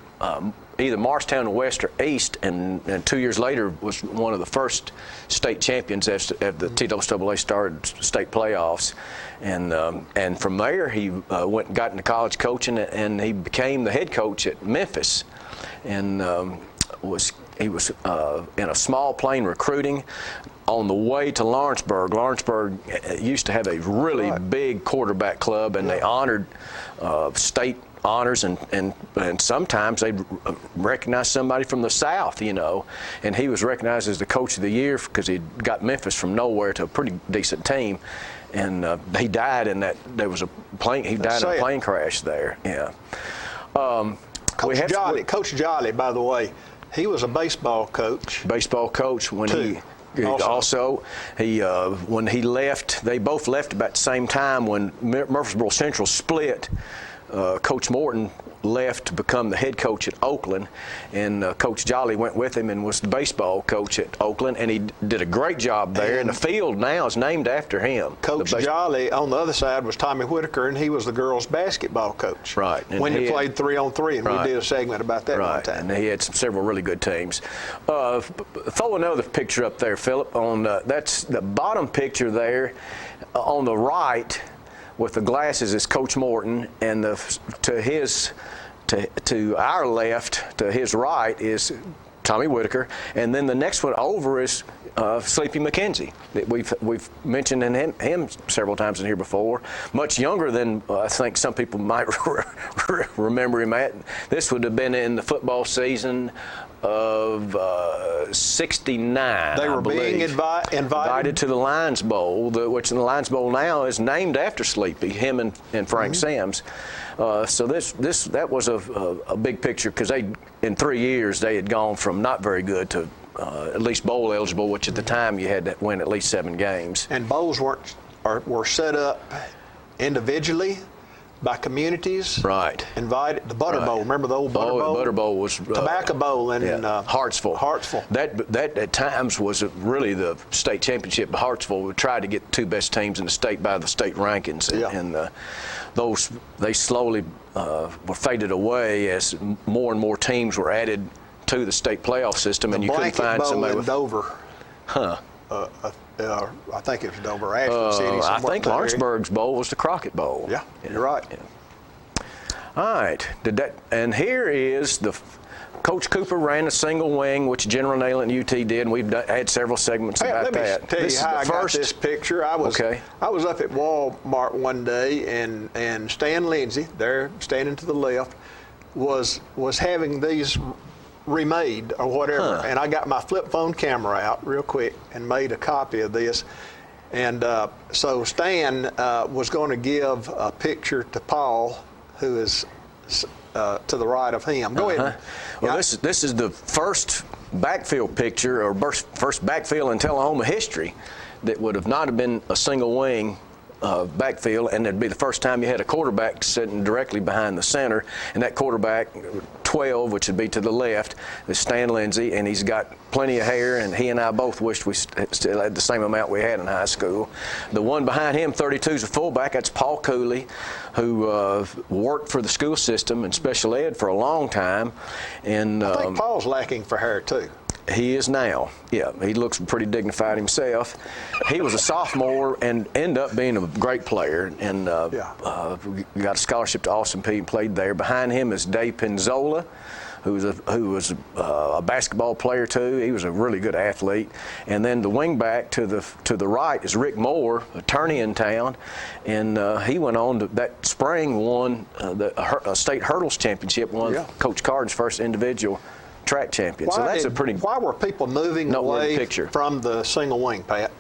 T: either Morristown or West or East, and 2 years later was one of the first state champions as the TSSAA started state playoffs. And from there he went and got into college coaching, and he became the head coach at Memphis. And he was in a small plane recruiting on the way to Lawrenceburg. Lawrenceburg used to have a really big quarterback club, and they honored state honors, and sometimes they'd recognize somebody from the South, you know. And he was recognized as the coach of the year because he got Memphis from nowhere to a pretty decent team. And he died in that. There was a plane. He died in a plane crash there. Yeah.
U: Coach Jolly, by the way, he was a baseball coach.
T: Baseball coach when he when he left. They both left about the same time when Murfreesboro Central split. Coach Morton left to become the head coach at Oakland, and Coach Jolly went with him and was the baseball coach at Oakland, and he did a great job there, and the field now is named after him.
U: Coach Jolly, on the other side, was Tommy Whitaker, and he was the girls' basketball coach.
T: Right. And
U: when he played 3-on-3, and we did a segment about that one time.
T: And he had several really good teams. Throw another picture up there, Philip. That's the bottom picture there on the right with the glasses is Coach Morton, and to our left, to his right, is Tommy Whitaker, and then the next one over is Sleepy Mckenzie. We've mentioned him several times in here before. Much younger than I think some people might remember him at. This would have been in the football season of '69.
U: They were being invited
T: to the Lions Bowl, which the Lions Bowl now is named after Sleepy, him and Frank Sims. So that was a big picture, because in 3 years they had gone from not very good to at least bowl eligible, which at the time you had to win at least 7 games.
U: And bowls were set up individually by communities.
T: Right.
U: Invited the Butter Bowl. Remember the old Butter Bowl?
T: The Butter Bowl was
U: Tobacco Bowl in
T: Hartsville.
U: Hartsville.
T: That at times was really the state championship. Hartsville would try to get the 2 best teams in the state by the state rankings, and they slowly were faded away as more and more teams were added to the state playoff system, and you couldn't find somebody
U: with Dover.
T: Huh.
U: I think it was Dover, Ashland City.
T: I think Lawrenceburg's bowl was the Crockett Bowl.
U: Yeah, you're right.
T: Yeah. All right. And here is Coach Cooper ran a single wing, which General Nail and UT did, and we've had several segments about that.
U: Let me tell you how I got this picture. I was up at Walmart one day, and Stan Lindsay, there standing to the left, was having these remade or whatever, and I got my flip phone camera out real quick and made a copy of this, and so Stan was going to give a picture to Paul, who is to the right of him. Go ahead.
T: Well, this is the first backfield picture, or first backfield in Tullahoma history that would have not have been a single wing backfield, and it'd be the first time you had a quarterback sitting directly behind the center, and that quarterback 12, which would be to the left, is Stan Lindsay, and he's got plenty of hair, and he and I both wished we still had the same amount we had in high school. The one behind him, 32, is a fullback. That's Paul Cooley, who worked for the school system and special ed for a long time. And
U: I think Paul's lacking for hair too.
T: He is now. Yeah, he looks pretty dignified himself. He was a sophomore and ended up being a great player, and got a scholarship to Austin Peay and played there. Behind him is Dave Penzola, who was a basketball player too. He was a really good athlete. And then the wingback to the right is Rick Moore, attorney in town, and he went on to that spring won the state hurdles championship, won Coach Card's first individual track champion. So that's a pretty.
U: Why were people moving away from the single wing, Pat?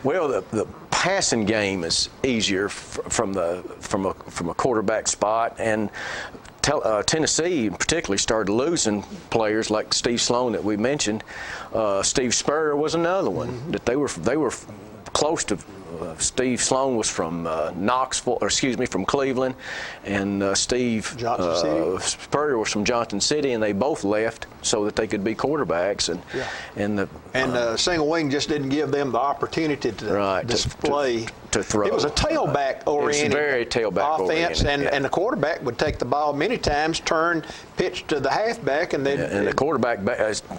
T: Well, the passing game is easier from a quarterback spot, and Tennessee particularly started losing players like Steve Sloan that we mentioned. Steve Spurrier was another one that they were close to. Steve Sloan was from from Cleveland, and Steve Spurrier was from Johnson City, and they both left so that they could be quarterbacks. And
U: single wing just didn't give them the opportunity to display.
T: To throw.
U: It was a tailback-oriented
T: very tailback
U: offense, and the quarterback would take the ball many times, turn, pitch to the halfback, and then
T: the quarterback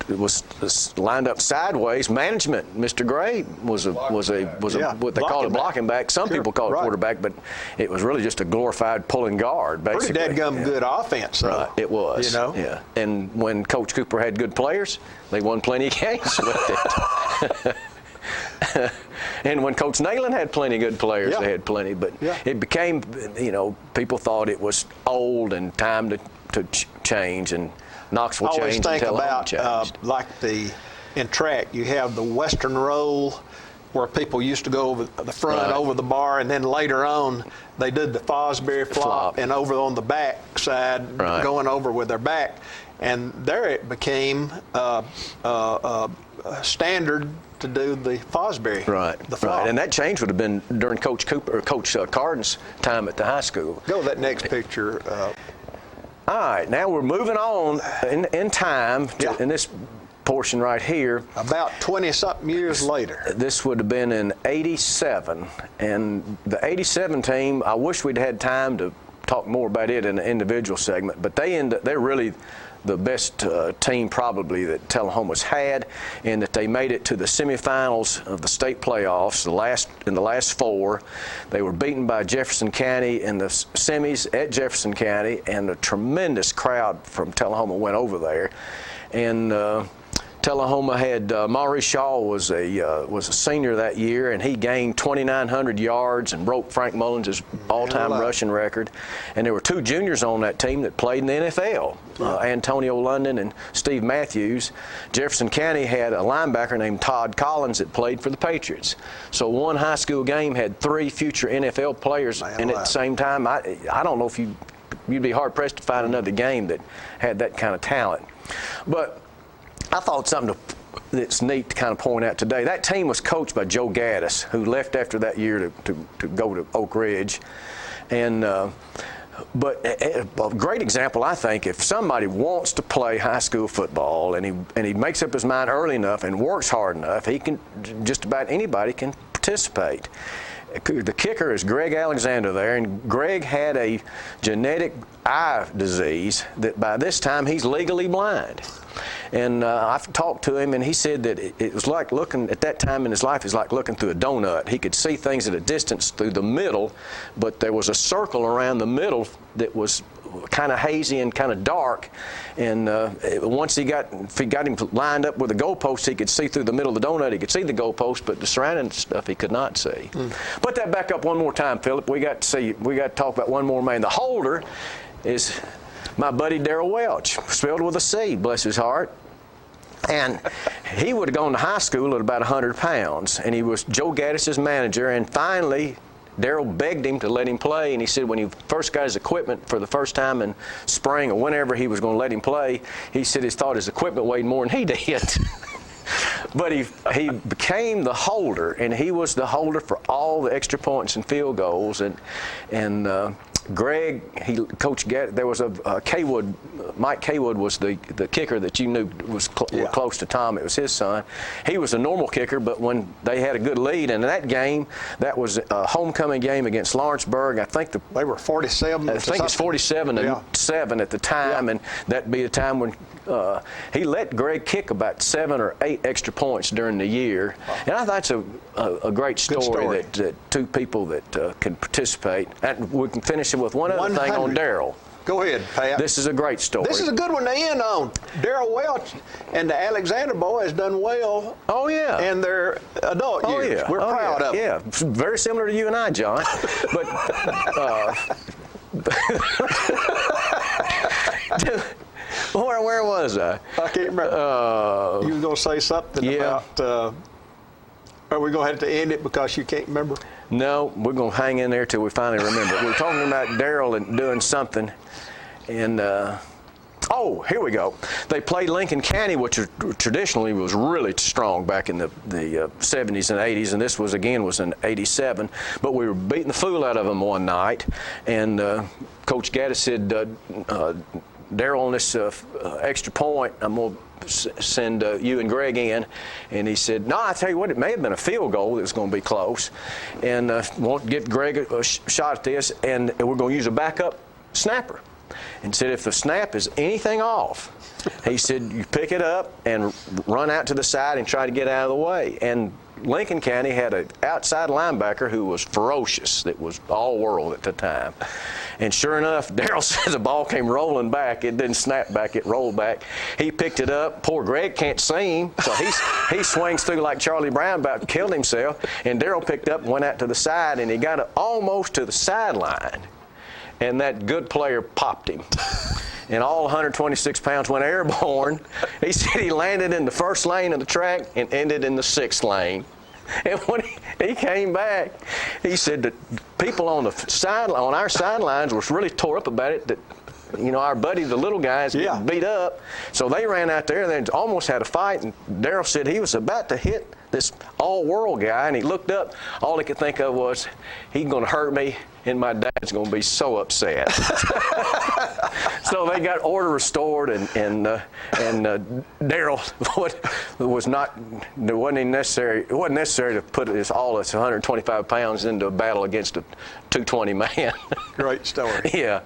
T: was lined up sideways. Management, Mr. Gray was what they call a blocking back. Some people call it quarterback, but it was really just a glorified pulling guard, basically.
U: Pretty dadgum good offense, though.
T: Right, it was.
U: You know?
T: Yeah. And when Coach Cooper had good players, they won plenty of games with it. And when Coach Nayland had plenty of good players, they had plenty. But it became, people thought it was old and time to change, and Knoxville changed and Tullahoma changed.
U: In track, you have the Western roll, where people used to go over the front, over the bar, and then later on they did the Fosbury flop, and over on the back side, going over with their back. And there it became standard to do the Fosbury. The flop.
T: Right. And that change would have been during Coach Cooper or Coach Carden's time at the high school.
U: Go to that next picture.
T: All right, now we're moving on in time in this portion right here.
U: About 20-something years later.
T: This would have been in '87, and the '87 team, I wish we'd had time to talk more about it in the individual segment, but they're really the best team probably that Tullahoma's had, in that they made it to the semifinals of the state playoffs. In the last 4, they were beaten by Jefferson County in the semis at Jefferson County, and a tremendous crowd from Tullahoma went over there. And Tullahoma had Maurice Shaw was a senior that year, and he gained 2,900 yards and broke Frank Mullins' all-time rushing record. And there were 2 juniors on that team that played in the NFL, Antonio London and Steve Matthews. Jefferson County had a linebacker named Todd Collins that played for the Patriots. So one high school game had 3 future NFL players, and at the same time, I don't know if you'd be hard-pressed to find another game that had that kind of talent. But I thought something that's neat to kind of point out today. That team was coached by Joe Gaddis, who left after that year to go to Oak Ridge. And but a great example, I think, if somebody wants to play high school football and he makes up his mind early enough and works hard enough, he can, just about anybody can participate. The kicker is Greg Alexander there, and Greg had a genetic eye disease that by this time he's legally blind. And I've talked to him, and he said that it was like looking at that time in his life, is like looking through a donut. He could see things at a distance through the middle, but there was a circle around the middle that was kind of hazy and kind of dark. And once if he got him lined up with a goalpost, he could see through the middle of the donut. He could see the goalpost, but the surrounding stuff he could not see. Put that back up one more time, Philip. We got to talk about one more man. The holder is my buddy Darrell Welch, spelled with a C, bless his heart. And he would have gone to high school at about 100 pounds, and he was Joe Gaddis' manager. And finally, Darrell begged him to let him play, and he said when he first got his equipment for the first time in spring or whenever he was going to let him play, he said he thought his equipment weighed more than he did. But he became the holder, and he was the holder for all the extra points and field goals. And Greg, Coach Gaddis, there was a Kaywood, Mike Kaywood was the kicker that you knew was close to Tom. It was his son. He was a normal kicker, but when they had a good lead, and in that game, that was a homecoming game against Lawrenceburg. I think
B: they were 47.
T: I think it's 47-7 at the time, and that'd be a time when he let Greg kick about 7 or 8 extra points during the year. And I think that's a great story. That 2 people that can participate. And we can finish it with one other thing on Darrell.
B: Go ahead, Pat.
T: This is a great story.
B: This is a good one to end on. Darrell Welch and the Alexander boys done well.
T: Oh, yeah.
B: In their adult years.
T: Yeah.
B: We're proud of them.
T: Yeah, very similar to you and I, John. But where was I?
B: I can't remember. You were going to say something about, are we going to have to end it because you can't remember?
T: No, we're going to hang in there till we finally remember. We're talking about Darrell and doing something. And, oh, here we go. They played Lincoln County, which traditionally was really strong back in the 70s and 80s, and this was in 87. But we were beating the fool out of them one night, and Coach Gaddis said, Darrell, on this extra point, I'm going to send you and Greg in. And he said, no, I tell you what, it may have been a field goal that was going to be close. And won't give Greg a shot at this, and we're going to use a backup snapper. And said, if the snap is anything off, he said, you pick it up and run out to the side and try to get out of the way. And Lincoln County had an outside linebacker who was ferocious, that was all-world at the time. And sure enough, Darrell said the ball came rolling back. It didn't snap back, it rolled back. He picked it up. Poor Greg can't see him, so he swings through like Charlie Brown, about killed himself. And Darrell picked up and went out to the side, and he got it almost to the sideline. And that good player popped him. And all 126 pounds went airborne. He said he landed in the first lane of the track and ended in the 6th lane. And when he came back, he said that people on our sidelines were really tore up about it, that, you know, our buddy, the little guys, getting beat up. So they ran out there and they almost had a fight. And Darrell said he was about to hit this all-world guy, and he looked up. All he could think of was, he's going to hurt me, and my dad's going to be so upset. So they got order restored, and Darrell it wasn't necessary to put all his 125 pounds into a battle against a 220 man.
B: Great story.
T: Yeah.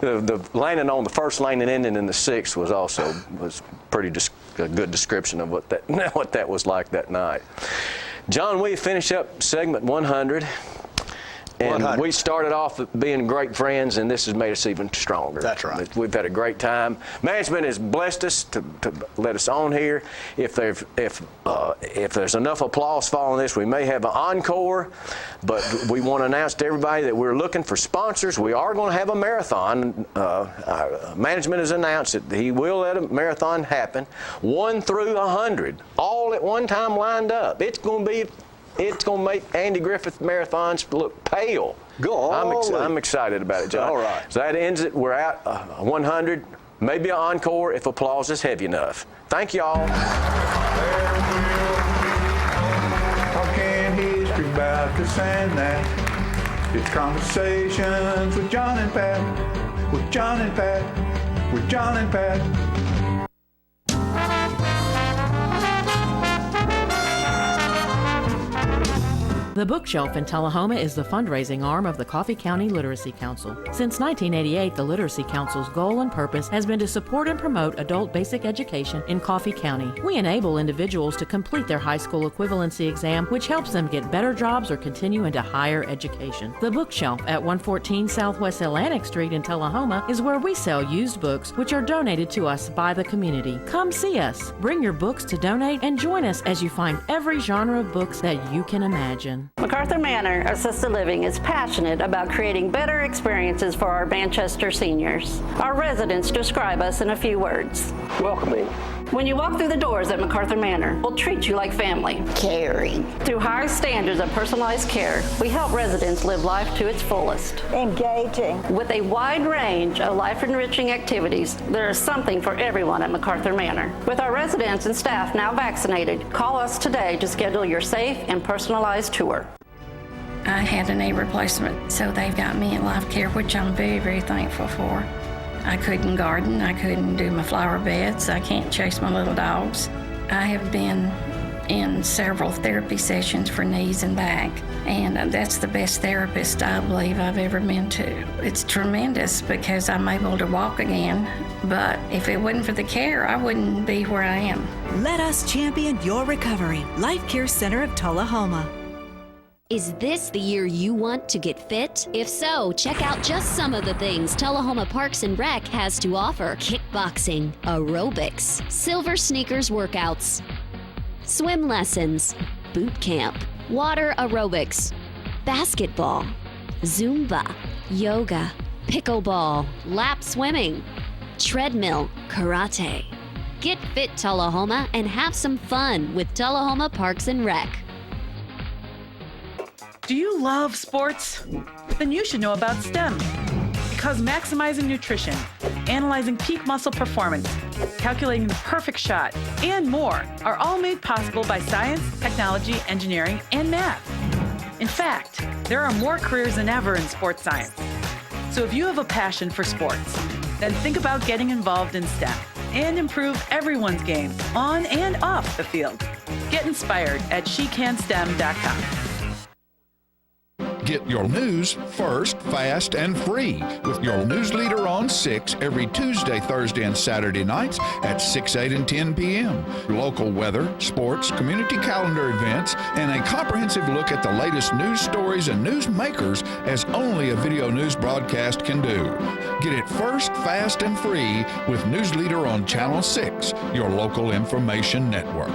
T: The landing on the first lane and ending in the sixth was pretty a good description of what that was like that night. John, we finished up segment 100. And we started off being great friends, and this has made us even stronger.
B: That's right.
T: We've had a great time. Management has blessed us to let us on here. If there's enough applause following this, we may have an encore. But we want to announce to everybody that we're looking for sponsors. We are going to have a marathon. Our management has announced that he will let a marathon happen, 1 through 100, all at one time lined up. It's going to make Andy Griffith marathons look pale. I'm excited about it, John.
B: All right.
T: So that ends it. We're at 100, maybe an encore if applause is heavy enough. Thank y'all.
A: Talking history about this and that. It's conversations with John and Pat. With John and Pat. With John and Pat.
C: The Bookshelf in Tullahoma is the fundraising arm of the Coffee County Literacy Council. Since 1988, the Literacy Council's goal and purpose has been to support and promote adult basic education in Coffee County. We enable individuals to complete their high school equivalency exam, which helps them get better jobs or continue into higher education. The Bookshelf at 114 Southwest Atlantic Street in Tullahoma is where we sell used books, which are donated to us by the community. Come see us, bring your books to donate, and join us as you find every genre of books that you can imagine.
V: Macarthur Manor Assisted Living is passionate about creating better experiences for our Manchester seniors. Our residents describe us in a few words.
U: Welcoming.
V: When you walk through the doors at Macarthur Manor, we'll treat you like family. Caring. Through high standards of personalized care, we help residents live life to its fullest. Engaging. With a wide range of life-enriching activities, there is something for everyone at Macarthur Manor. With our residents and staff now vaccinated, call us today to schedule your safe and personalized tour.
W: I had a knee replacement, so they've got me in life care, which I'm very, very thankful for. I couldn't garden, I couldn't do my flower beds, I can't chase my little dogs. I have been in several therapy sessions for knees and back, and that's the best therapist I believe I've ever been to. It's tremendous because I'm able to walk again, but if it wasn't for the care, I wouldn't be where I am.
O: Let us champion your recovery. Life Care Center of Tullahoma.
E: Is this the year you want to get fit? If so, check out just some of the things Tullahoma Parks and Rec has to offer. Kickboxing, aerobics, silver sneakers workouts, swim lessons, boot camp, water aerobics, basketball, Zumba, yoga, pickleball, lap swimming, treadmill, karate. Get fit, Tullahoma, and have some fun with Tullahoma Parks and Rec.
X: Do you love sports? Then you should know about STEM. Because maximizing nutrition, analyzing peak muscle performance, calculating the perfect shot, and more are all made possible by science, technology, engineering, and math. In fact, there are more careers than ever in sports science. So if you have a passion for sports, then think about getting involved in STEM and improve everyone's game on and off the field. Get inspired at shecanstem.com.
G: Get your news first, fast, and free with your news leader on 6 every Tuesday, Thursday, and Saturday nights at 6, 8, and 10 p.m. Local weather, sports, community calendar events, and a comprehensive look at the latest news stories and news makers as only a video news broadcast can do. Get it first, fast, and free with News Leader on Channel 6, your local information network.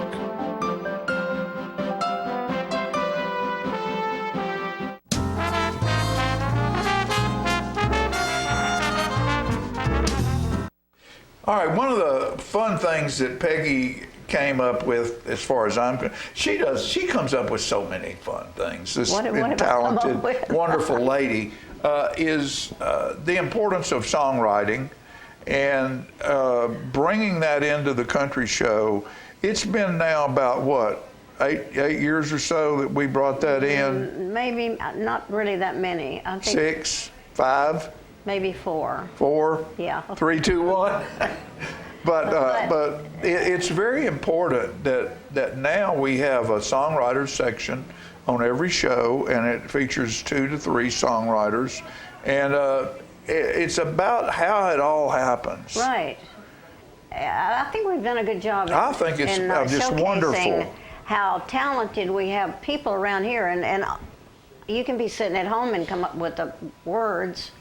A: All right, one of the fun things that Peggy came up with, as far as I'm concerned, she comes up with so many fun things. This talented, wonderful lady is the importance of songwriting and bringing that into the country show. It's been now about, what, eight years or so that we brought that in?
V: Maybe not really that many. I think
A: 6, 5?
V: Maybe 4.
A: 4?
V: Yeah.
A: 3, 2, 1? But it's very important that now we have a songwriters section on every show, and it features 2 to 3 songwriters. And it's about how it all happens.
D: Right. I think we've done a good job.
A: I think it's just
D: showcasing
A: wonderful.
D: How talented we have people around here, and you can be sitting at home and come up with the words,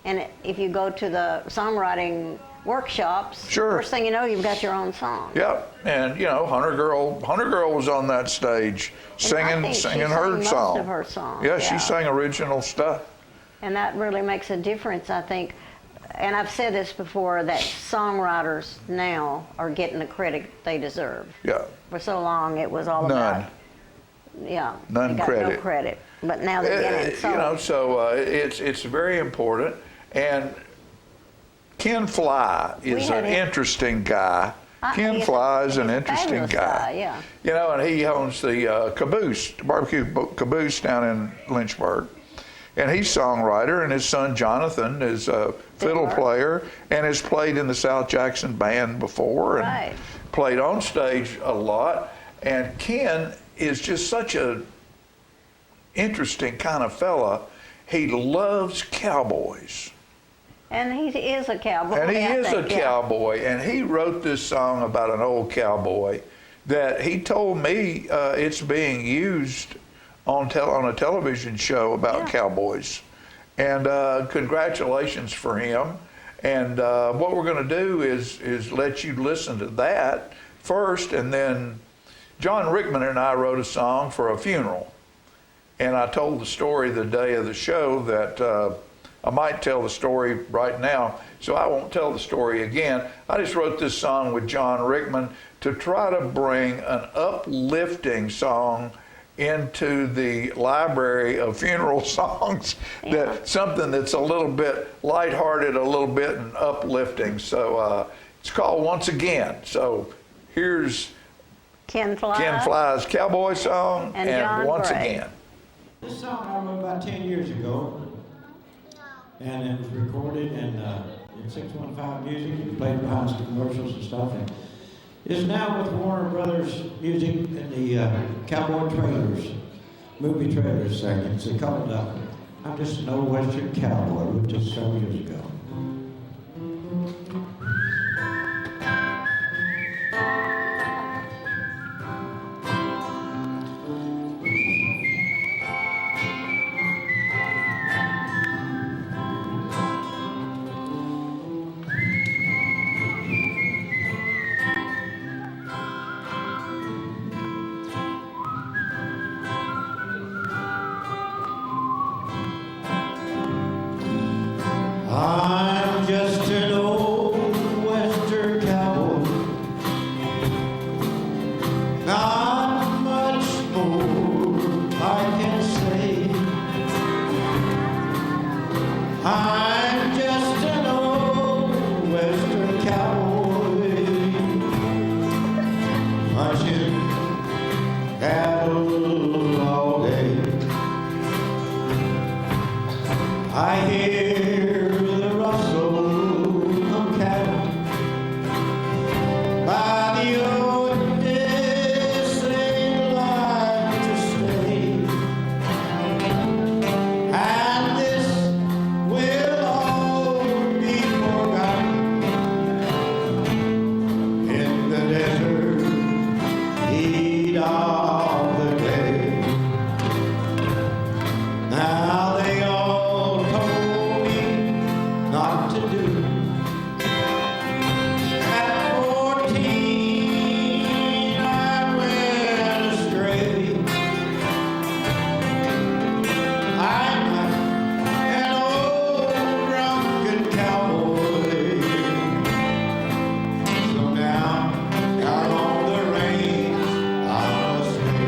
D: and if you go to the songwriting workshops,
A: Sure.
D: first thing you know, you've got your own song.
A: Yep, and you know, Hunter Girl was on that stage singing
D: she
A: her
D: sang most
A: song.
D: of her songs,
A: Yeah,
D: yeah.
A: she sang original stuff.
D: And that really makes a difference, I think. And I've said this before, that songwriters now are getting the credit they deserve.
A: Yeah.
D: For so long, it was all
A: None.
D: about,
A: None
D: they got
A: credit.
D: no credit. But now they're getting
A: You know, so it's very important. And Ken Fly is
D: had
A: an
D: him.
A: interesting guy. Ken Fly is an interesting
D: fabulous guy, yeah.
A: You know, and he owns the barbecue caboose down in Lynchburg. And he's songwriter, and his son Jonathan is a fiddle player and has played in the South Jackson Band before and played on stage a lot. And Ken is just such a interesting kind of fella. He loves cowboys.
D: And he is a cowboy.
A: And he is a
D: yeah.
A: cowboy, and he wrote this song about an old cowboy that he told me it's being used on a television show about cowboys. And congratulations for him. And what we're going to do is let you listen to that first, and then John Rickman and I wrote a song for a funeral. And I told the story the day of the show that I might tell the story right now, so I won't tell the story again. I just wrote this song with John Rickman to try to bring an uplifting song into the library of funeral songs, that something that's a little bit lighthearted, a little bit and uplifting. So it's called Once Again. So here's
D: Ken
A: Fly's cowboy song
D: and John
A: Once
D: Gray.
A: Again.
F: This song I wrote about 10 years ago, and it was recorded in 615 Music. It played behind some commercials and stuff. And is now with Warner Brothers Music in the Cowboy Trailers, movie trailers section. It's called I'm Just an Old Western Cowboy, which was several years ago. I'm just an old Western cowboy, not much more I can say. I'm just an old Western cowboy, punching cattle all day. I hear the rustle of cattle by the old days they like to stay, and this will all be forgotten in the desert heat of the day. Now they all told me not to do. At 14 I went astray. I'm an old drunken cowboy. So now out on the range I must stay.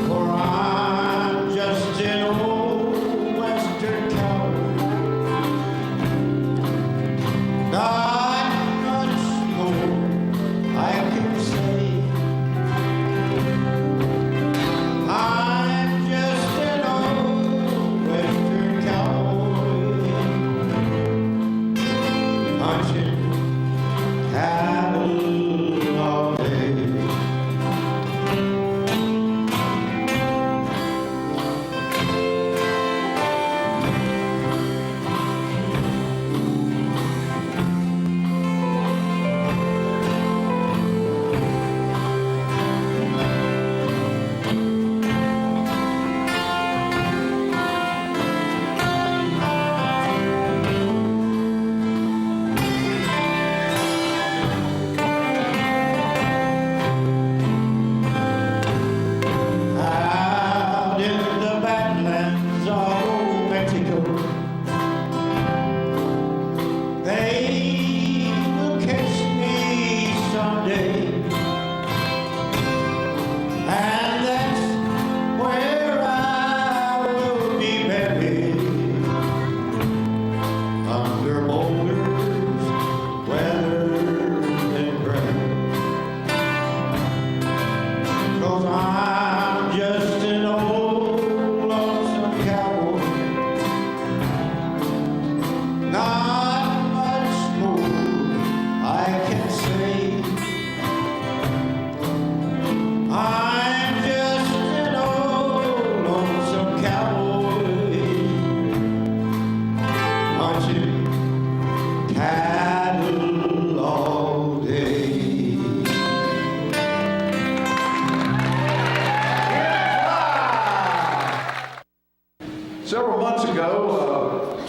F: For I'm just an old Western cowboy,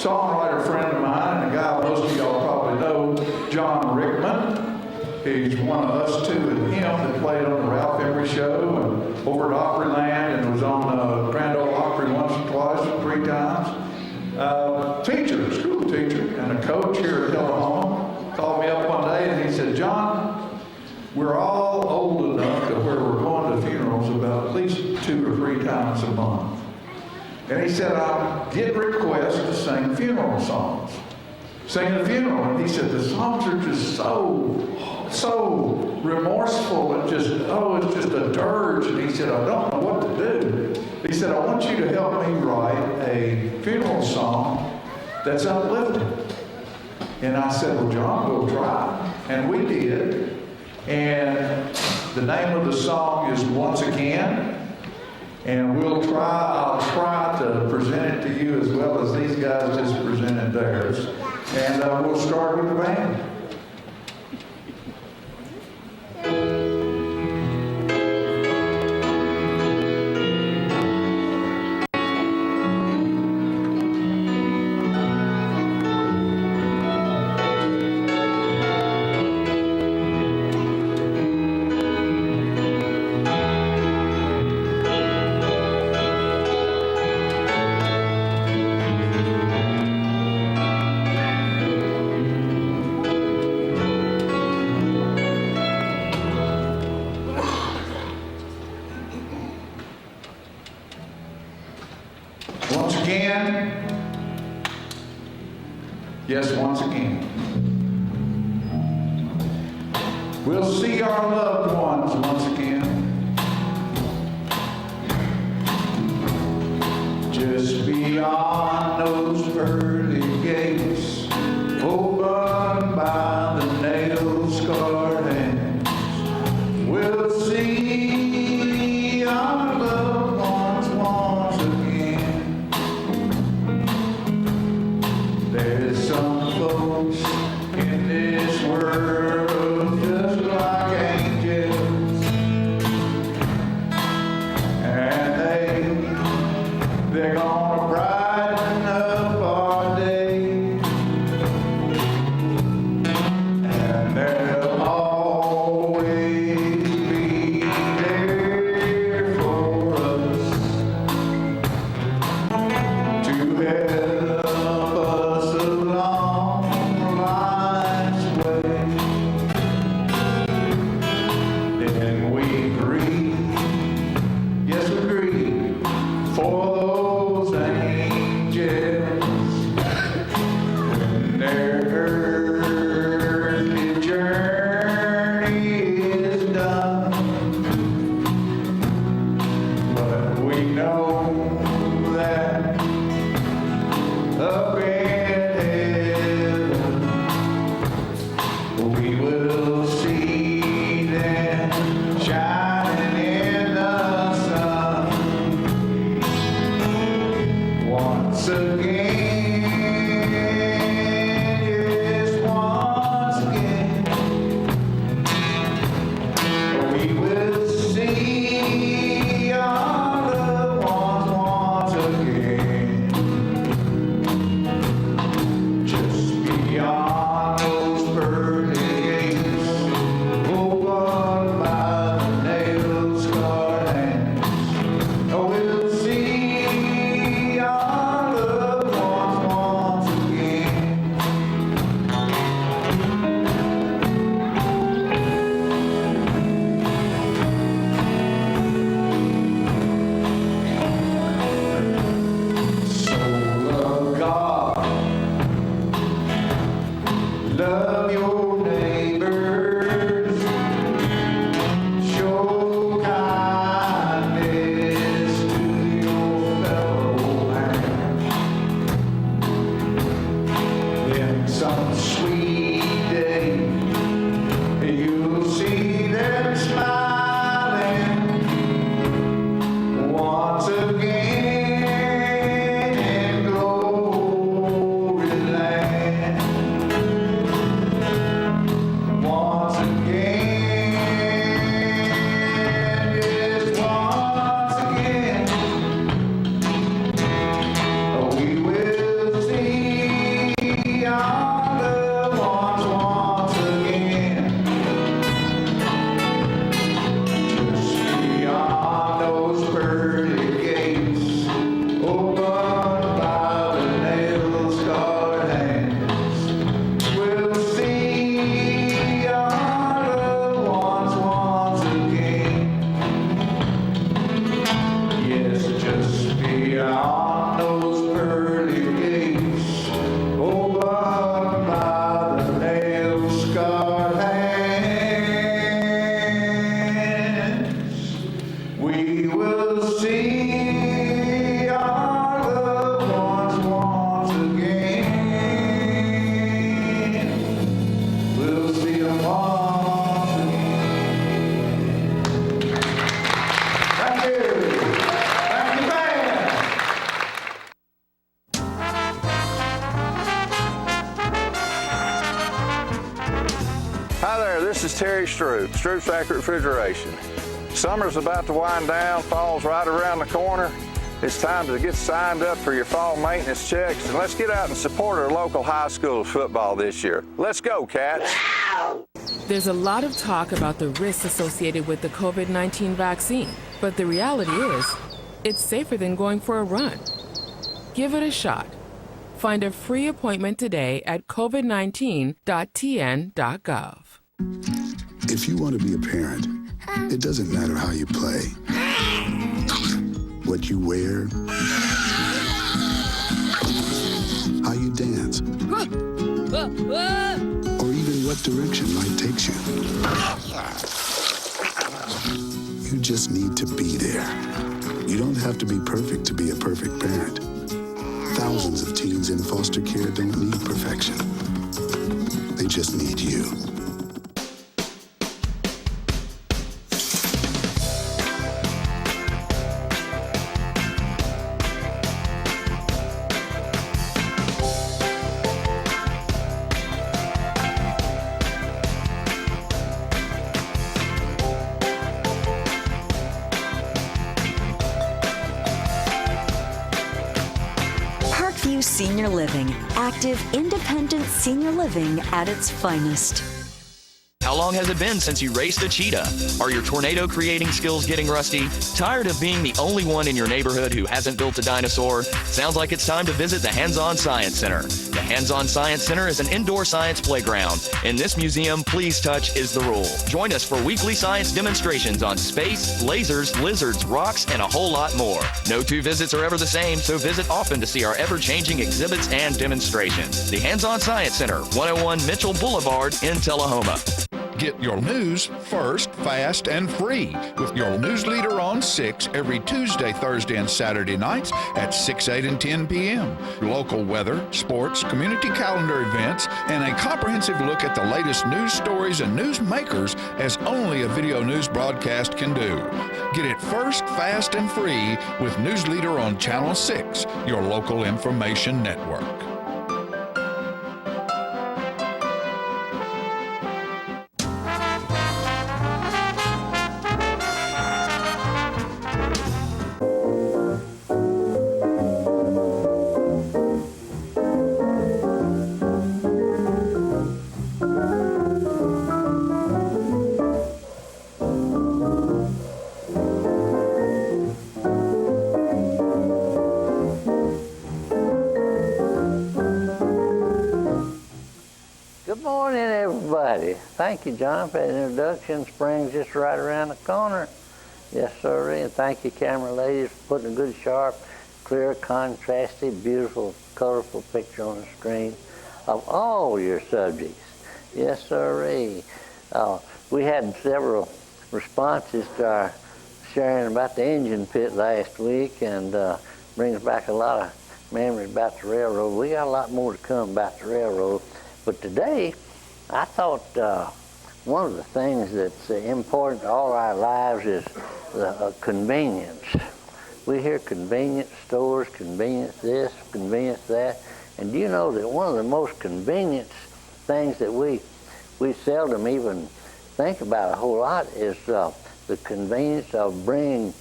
A: songwriter friend of mine, and a guy most of y'all probably know, John Rickman. He's one of us two and him that played on the Ralph Emery Show and over at Opryland and was on Grand Ole Opry once or twice or 3 times. Teacher, school teacher, and a coach here at Tullahoma called me up one day and he said, John, we're all old enough to where we're going to funerals about at least 2 or 3 times a month. And he said, I get requests to sing funeral songs. Sing at a funeral. And he said, the songs are just so remorseful and just, it's just a dirge. And he said, I don't know what to do. He said, I want you to help me write a funeral song that's uplifting. And I said, well, John, we'll try. And we did. And the name of the song is Once Again. And I'll try to present it to you as well as these guys just presented theirs. And we'll start with the band. Yes, once again. We'll see our loved ones once again. Just beyond those pearly gates, opened by the nail-scarred hands. We'll see our loved ones once again. There's some folks in this world just like angels, and they're gonna brighten up our day, and they'll always be there for us to help us along life's way. Then we grieve, yes we grieve for those angels when their earthly journey is done. But we know that up in heaven we will see them shining in the sun once again. Yes, once again we will see our loved ones once again. Just beyond those pearly gates, opened by the nail-scarred hands. Oh, we'll see our loved ones once again. So love God, love your neighbors, show kindness to your fellow man. Then some sweet day you'll see them smiling once again in glory land. Once again, yes, once again, we will see
H: Hi there, this is Terry Stroop, Stroop's Accurate Refrigeration. Summer's about to wind down, fall's right around the corner. It's time to get signed up for your fall maintenance checks, and let's get out and support our local high school football this year. Let's go, Cats!
I: There's a lot of talk about the risks associated with the COVID-19 vaccine, but the reality is, it's safer than going for a run. Give it a shot. Find a free appointment today at covid19.tn.gov.
J: If you want to be a parent, it doesn't matter how you play, what you wear, how you dance, or even what direction life takes you. You just need to be there. You don't have to be perfect to be a perfect parent. Thousands of teens in foster care don't need perfection. They just need you.
K: Senior Living, active, independent senior living at its finest.
Y: How long has it been since you raced a cheetah? Are your tornado creating skills getting rusty? Tired of being the only one in your neighborhood who hasn't built a dinosaur? Sounds like it's time to visit the Hands-On Science Center. The Hands-On Science Center is an indoor science playground. In this museum, please touch is the rule. Join us for weekly science demonstrations on space, lasers, lizards, rocks, and a whole lot more. No two visits are ever the same, so visit often to see our ever-changing exhibits and demonstrations. The Hands-On Science Center, 101 Mitchell Boulevard in Tullahoma.
G: Get your news first, fast, and free with your news leader on 6 every Tuesday, Thursday, and Saturday nights at 6, 8, and 10 p.m. Local weather, sports, community calendar events, and a comprehensive look at the latest news stories and news makers as only a video news broadcast can do. Get it first, fast, and free with News Leader on Channel 6, your local information network.
Z: Thank you, John, for that introduction. Spring's just right around the corner. Yes, sir. And thank you, camera ladies, for putting a good, sharp, clear, contrasted, beautiful, colorful picture on the screen of all your subjects. Yes, sir. We had several responses to our sharing about the engine pit last week, and brings back a lot of memories about the railroad. We got a lot more to come about the railroad, but today I thought one of the things that's important to all our lives is the convenience. We hear convenience stores, convenience this, convenience that, and do you know that one of the most convenient things that we seldom even think about a whole lot is the convenience of bringing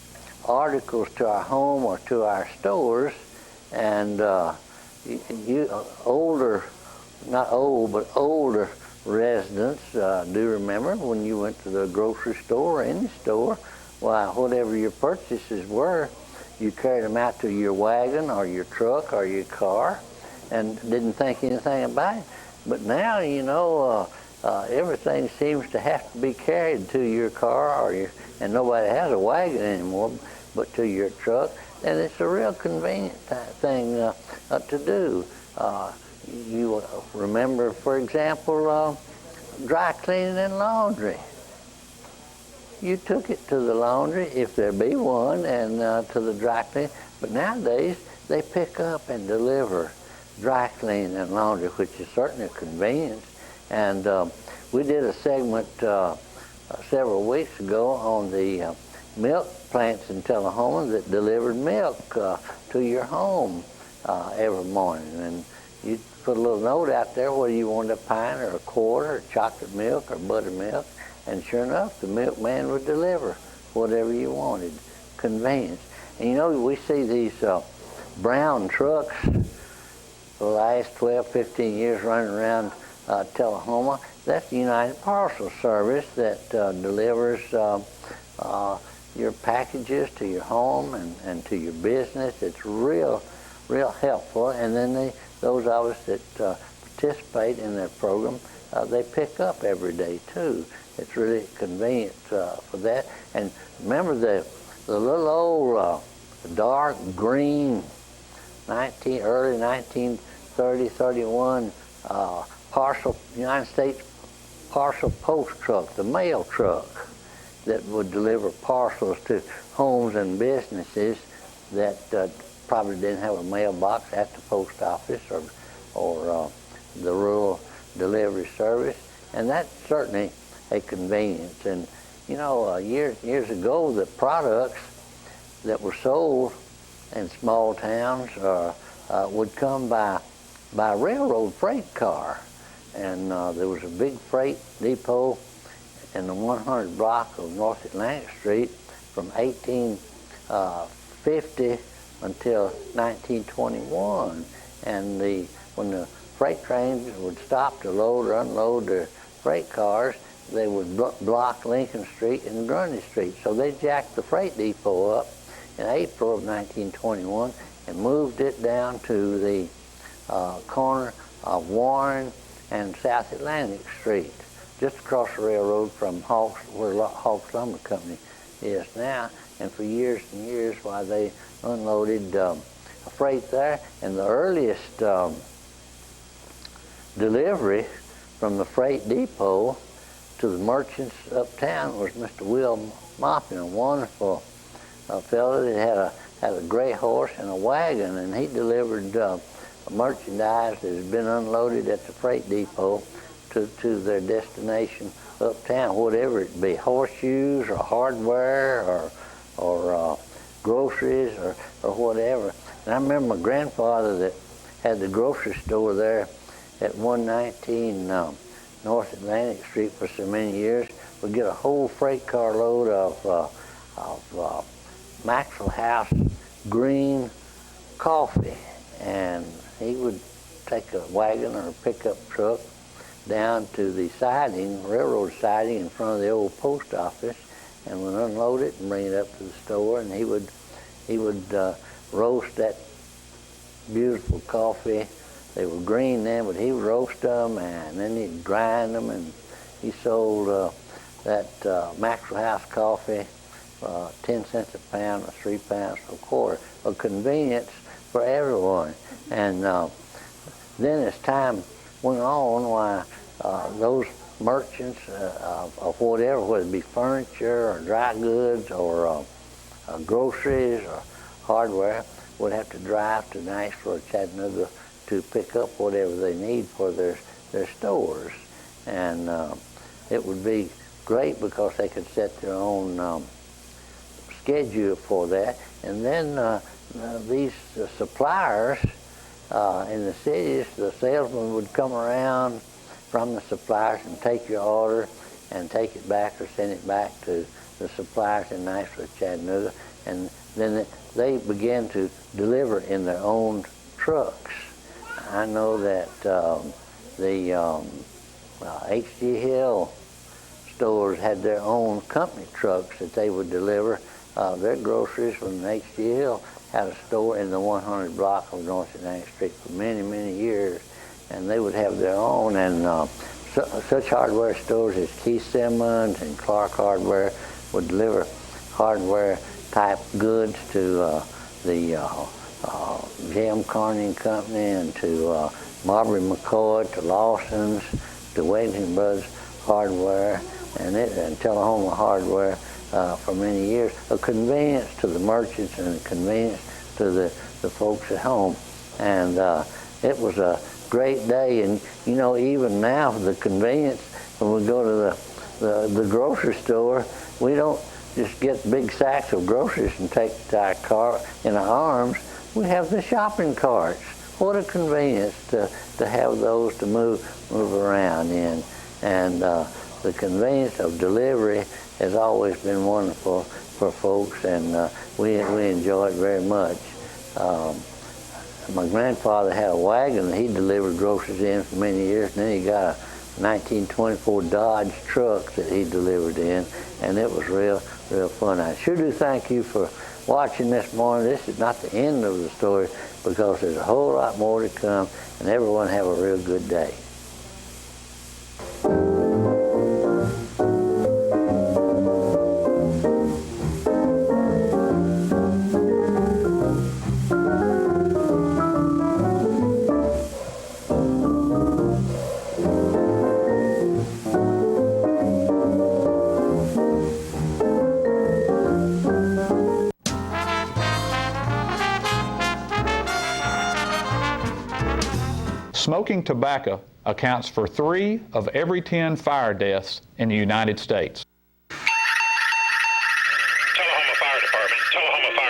Z: articles to our home or to our stores, and older residents do remember when you went to the grocery store or any store, why, whatever your purchases were, you carried them out to your wagon or your truck or your car and didn't think anything about it. But now, you know, everything seems to have to be carried to your car and nobody has a wagon anymore but to your truck, and it's a real convenient thing to do. You remember, for example, dry cleaning and laundry. You took it to the laundry, if there be one, and to the dry cleaning. But nowadays, they pick up and deliver dry cleaning and laundry, which is certainly a convenience. And we did a segment several weeks ago on the milk plants in Tullahoma that delivered milk to your home every morning. And you'd put a little note out there whether you wanted a pint or a quart or chocolate milk or buttermilk, and sure enough, the milkman would deliver whatever you wanted. Convenience. And you know, we see these brown trucks for the last 12, 15 years running around Tullahoma. That's the United Parcel Service that delivers your packages to your home and to your business. It's real helpful. And then those of us that participate in their program, they pick up every day too. It's really convenient for that. And remember the little old dark green early 1930, 31 United States parcel post truck, the mail truck that would deliver parcels to homes and businesses that probably didn't have a mailbox at the post office or the rural delivery service. And that's certainly a convenience. And you know, years ago, the products that were sold in small towns would come by railroad freight car. And there was a big freight depot in the 100 block of North Atlantic Street from 1850 until 1921. And when the freight trains would stop to load or unload their freight cars, they would block Lincoln Street and Grundy Street. So they jacked the freight depot up in April of 1921 and moved it down to the corner of Warren and South Atlantic Street, just across the railroad from where Hawks Lumber Company is now. And for years and years, while they unloaded freight there, and the earliest delivery from the freight depot to the merchants uptown was Mr. Will Moppin, a wonderful fellow that had a gray horse and a wagon, and he delivered merchandise that had been unloaded at the freight depot to their destination uptown, whatever it be, horseshoes or hardware or groceries or whatever. And I remember my grandfather that had the grocery store there at 119 North Atlantic Street for so many years, would get a whole freight car load of Maxwell House green coffee, and he would take a wagon or a pickup truck down to the siding, railroad siding in front of the old post office, and would unload it and bring it up to the store, and he would roast that beautiful coffee. They were green then, but he would roast them, and then he'd grind them, and he sold that Maxwell House coffee 10 cents a pound or 3 pounds a quarter, a convenience for everyone. And then as time went on, why those merchants of whatever, whether it be furniture or dry goods or groceries or hardware, would have to drive to Nashville or Chattanooga to pick up whatever they need for their stores. And it would be great because they could set their own schedule for that. And then these suppliers in the cities, the salesman would come around from the suppliers and take your order and take it back or send it back to the suppliers in Nashville, Chattanooga, and then they began to deliver in their own trucks. I know that the H.G. Hill stores had their own company trucks that they would deliver their groceries when H.G. Hill had a store in the 100 block of North Atlantic Street for many, many years, and they would have their own. And such hardware stores as Keith Simmons and Clark Hardware would deliver hardware type goods to the J.M. Carney and Company and to Marbury McCoy, to Lawson's, to Wellington Brothers Hardware, and Tullahoma Hardware for many years. A convenience to the merchants and a convenience to the folks at home. And it was a great day. And you know, even now, the convenience, when we go to the grocery store, we don't just get big sacks of groceries and take it to our car in our arms. We have the shopping carts what a convenience to have those to move around in. And the convenience of delivery has always been wonderful for folks, and we enjoy it very much. My grandfather had a wagon, and he delivered groceries in for many years, and then he got a 1924 Dodge truck that he delivered in, and it was real fun. I sure do thank you for watching this morning. This is not the end of the story, because there's a whole lot more to come, and everyone have a real good day.
L: Smoking tobacco accounts for 3 of every 10 fire deaths in the United States.
M: Tullahoma Fire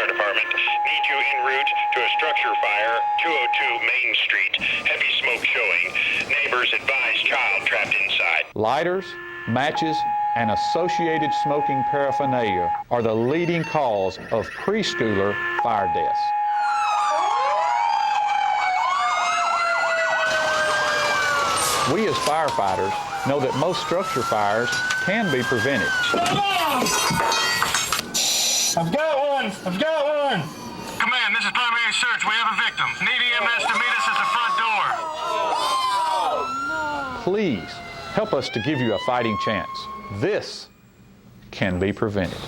M: Department need you en route to a structure fire, 202 Main Street. Heavy smoke showing. Neighbors advise child trapped inside.
L: Lighters, matches, and associated smoking paraphernalia are the leading cause of preschooler fire deaths. We as firefighters know that most structure fires can be prevented.
M: I've got one! Command, this is primary search. We have a victim. Need EMS to meet us at the front door.
L: Please help us to give you a fighting chance. This can be prevented.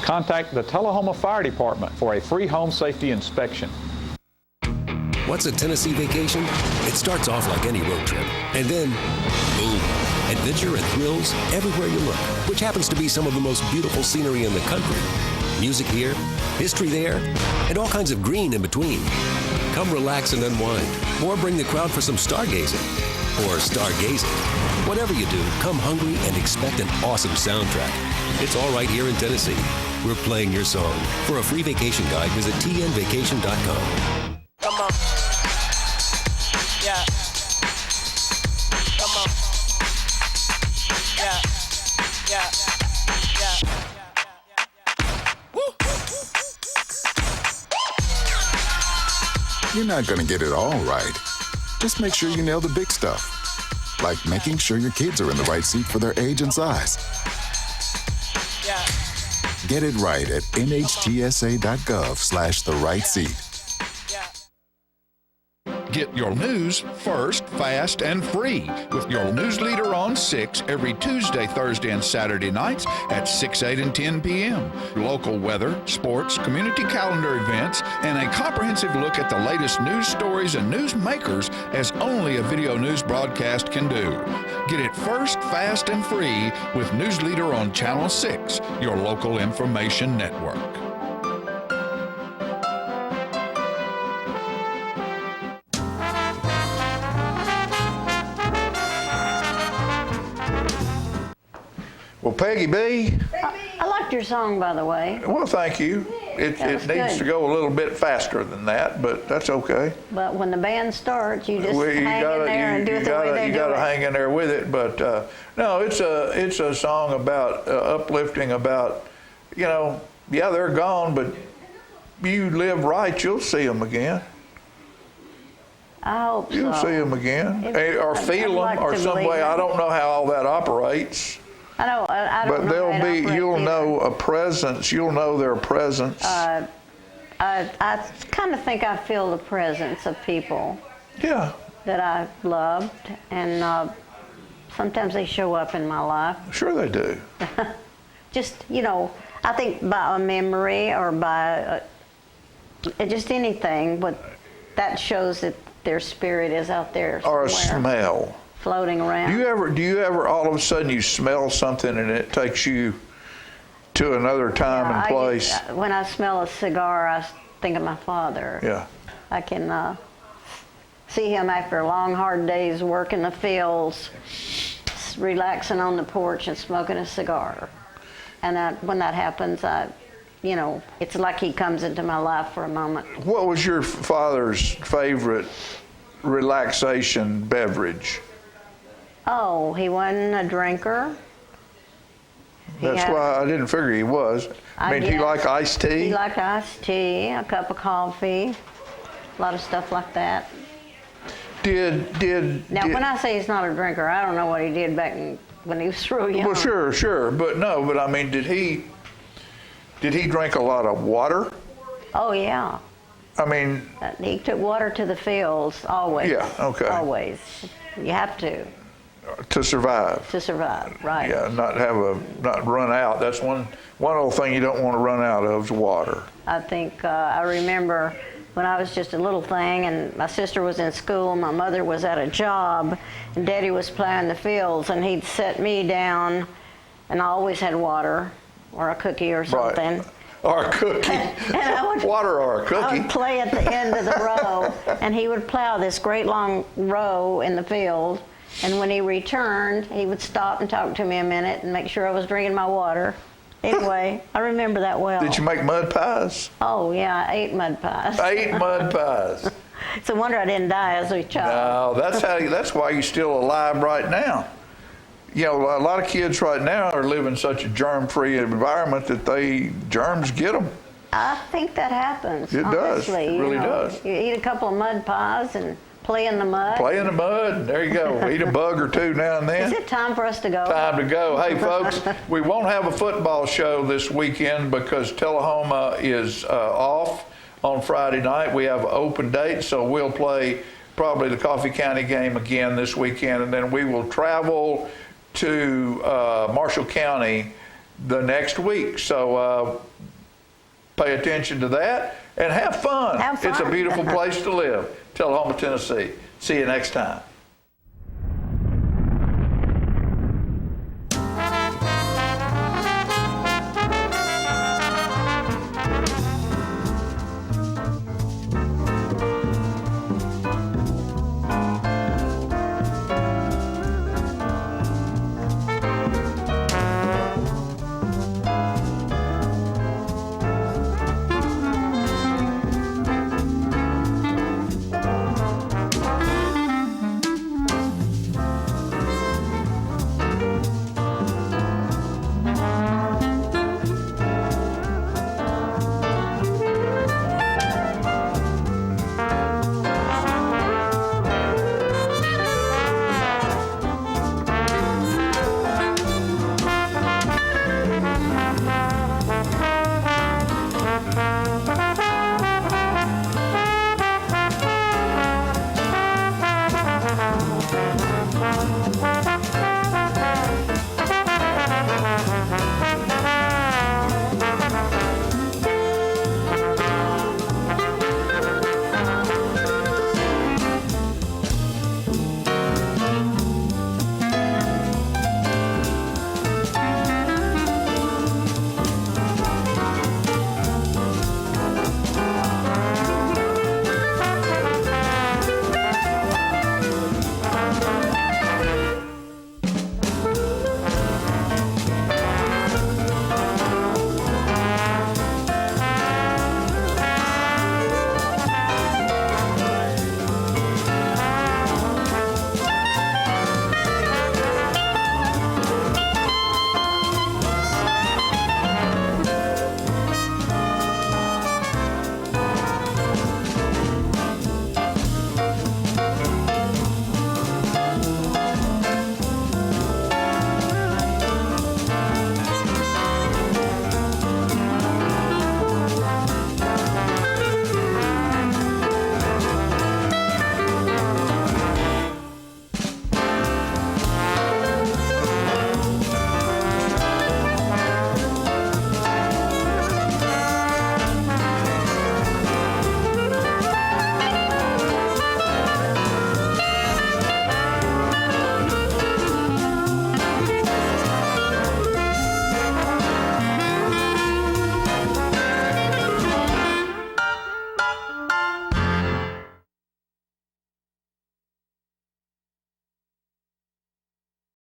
L: Contact the Tullahoma Fire Department for a free home safety inspection.
N: What's a Tennessee vacation? It starts off like any road trip, and then, boom, adventure and thrills everywhere you look, which happens to be some of the most beautiful scenery in the country. Music here, history there, and all kinds of green in between. Come relax and unwind, or bring the crowd for some stargazing, or stargazing. Whatever you do, come hungry and expect an awesome soundtrack. It's all right here in Tennessee. We're playing your song. For a free vacation guide, visit tnvacation.com.
Q: Come on. Yeah. Come on. Yeah. Yeah. Yeah. Woo.
J: You're not going to get it all right. Just make sure you nail the big stuff, like making sure your kids are in the right seat for their age and size.
Q: Yeah.
J: Get it right at nhtsa.gov/the-right-seat.
G: Get your news first, fast, and free with your news leader on 6 every Tuesday, Thursday, and Saturday nights at 6, 8, and 10 p.m. Local weather, sports, community calendar events, and a comprehensive look at the latest news stories and news makers as only a video news broadcast can do. Get it first, fast, and free with News Leader on Channel 6, your local information network.
A: Well, Peggy B.
D: I liked your song, by the way.
A: Well, thank you. It needs to go a little bit faster than that, but that's okay.
D: But when the band starts, you just hang in there and do it the way they do it.
A: You got to hang in there with it. But no, it's a song about uplifting. About, yeah, they're gone, but you live right, you'll see them again.
D: I hope so.
A: You'll see them again, or feel them, or some way. I don't know how all that operates.
D: I don't
A: but
D: know.
A: But there'll be, you'll know a presence. You'll know their presence.
D: I kind of think I feel the presence of people.
A: Yeah.
D: That I loved, and sometimes they show up in my life.
A: Sure they do.
D: Just, I think by a memory or by just anything, but that shows that their spirit is out there somewhere.
A: Or a smell.
D: Floating around.
A: Do you ever all of a sudden you smell something and it takes you to another time and place?
D: When I smell a cigar, I think of my father.
A: Yeah.
D: I can see him after a long, hard day's work in the fields, relaxing on the porch and smoking a cigar. And when that happens, I you know, it's like he comes into my life for a moment.
A: What was your father's favorite relaxation beverage?
D: Oh, he wasn't a drinker.
A: That's why I didn't figure he was. I mean, he liked iced tea?
D: He liked iced tea, a cup of coffee, a lot of stuff like that. Now, when I say he's not a drinker, I don't know what he did back when he was real young.
A: Well, sure, but I mean, did he drink a lot of water?
D: Oh, yeah.
A: I mean,
D: he took water to the fields always.
A: Yeah, okay.
D: Always. You have to.
A: To survive.
D: To survive, right.
A: Yeah, not run out. That's one little thing you don't want to run out of is water.
D: I think I remember when I was just a little thing and my sister was in school, my mother was at a job, and Daddy was plowing the fields, and he'd set me down, and I always had water or a cookie or something.
A: Right. Or a cookie. Water or a cookie.
D: I would play at the end of the row, and he would plow this great long row in the field. And when he returned, he would stop and talk to me a minute and make sure I was drinking my water. Anyway, I remember that well.
A: Did you make mud pies?
D: Oh, yeah, I ate mud pies.
A: I ate mud pies.
D: It's a wonder I didn't die as a child.
A: No, that's why you're still alive right now. You know, a lot of kids right now are living such a germ-free environment that germs get them.
D: I think that happens.
A: It does. It really does.
D: You eat a couple of mud pies and play in the mud.
A: Play in the mud. There you go. Eat a bug or two now and then.
D: Is it time for us to go?
A: Time to go. Hey, folks, we won't have a football show this weekend because Tullahoma is off on Friday night. We have an open date, so we'll play probably the Coffee County game again this weekend, and then we will travel to Marshall County the next week. So pay attention to that and have fun.
D: Have fun.
A: It's a beautiful place to live. Tullahoma, Tennessee. See you next time.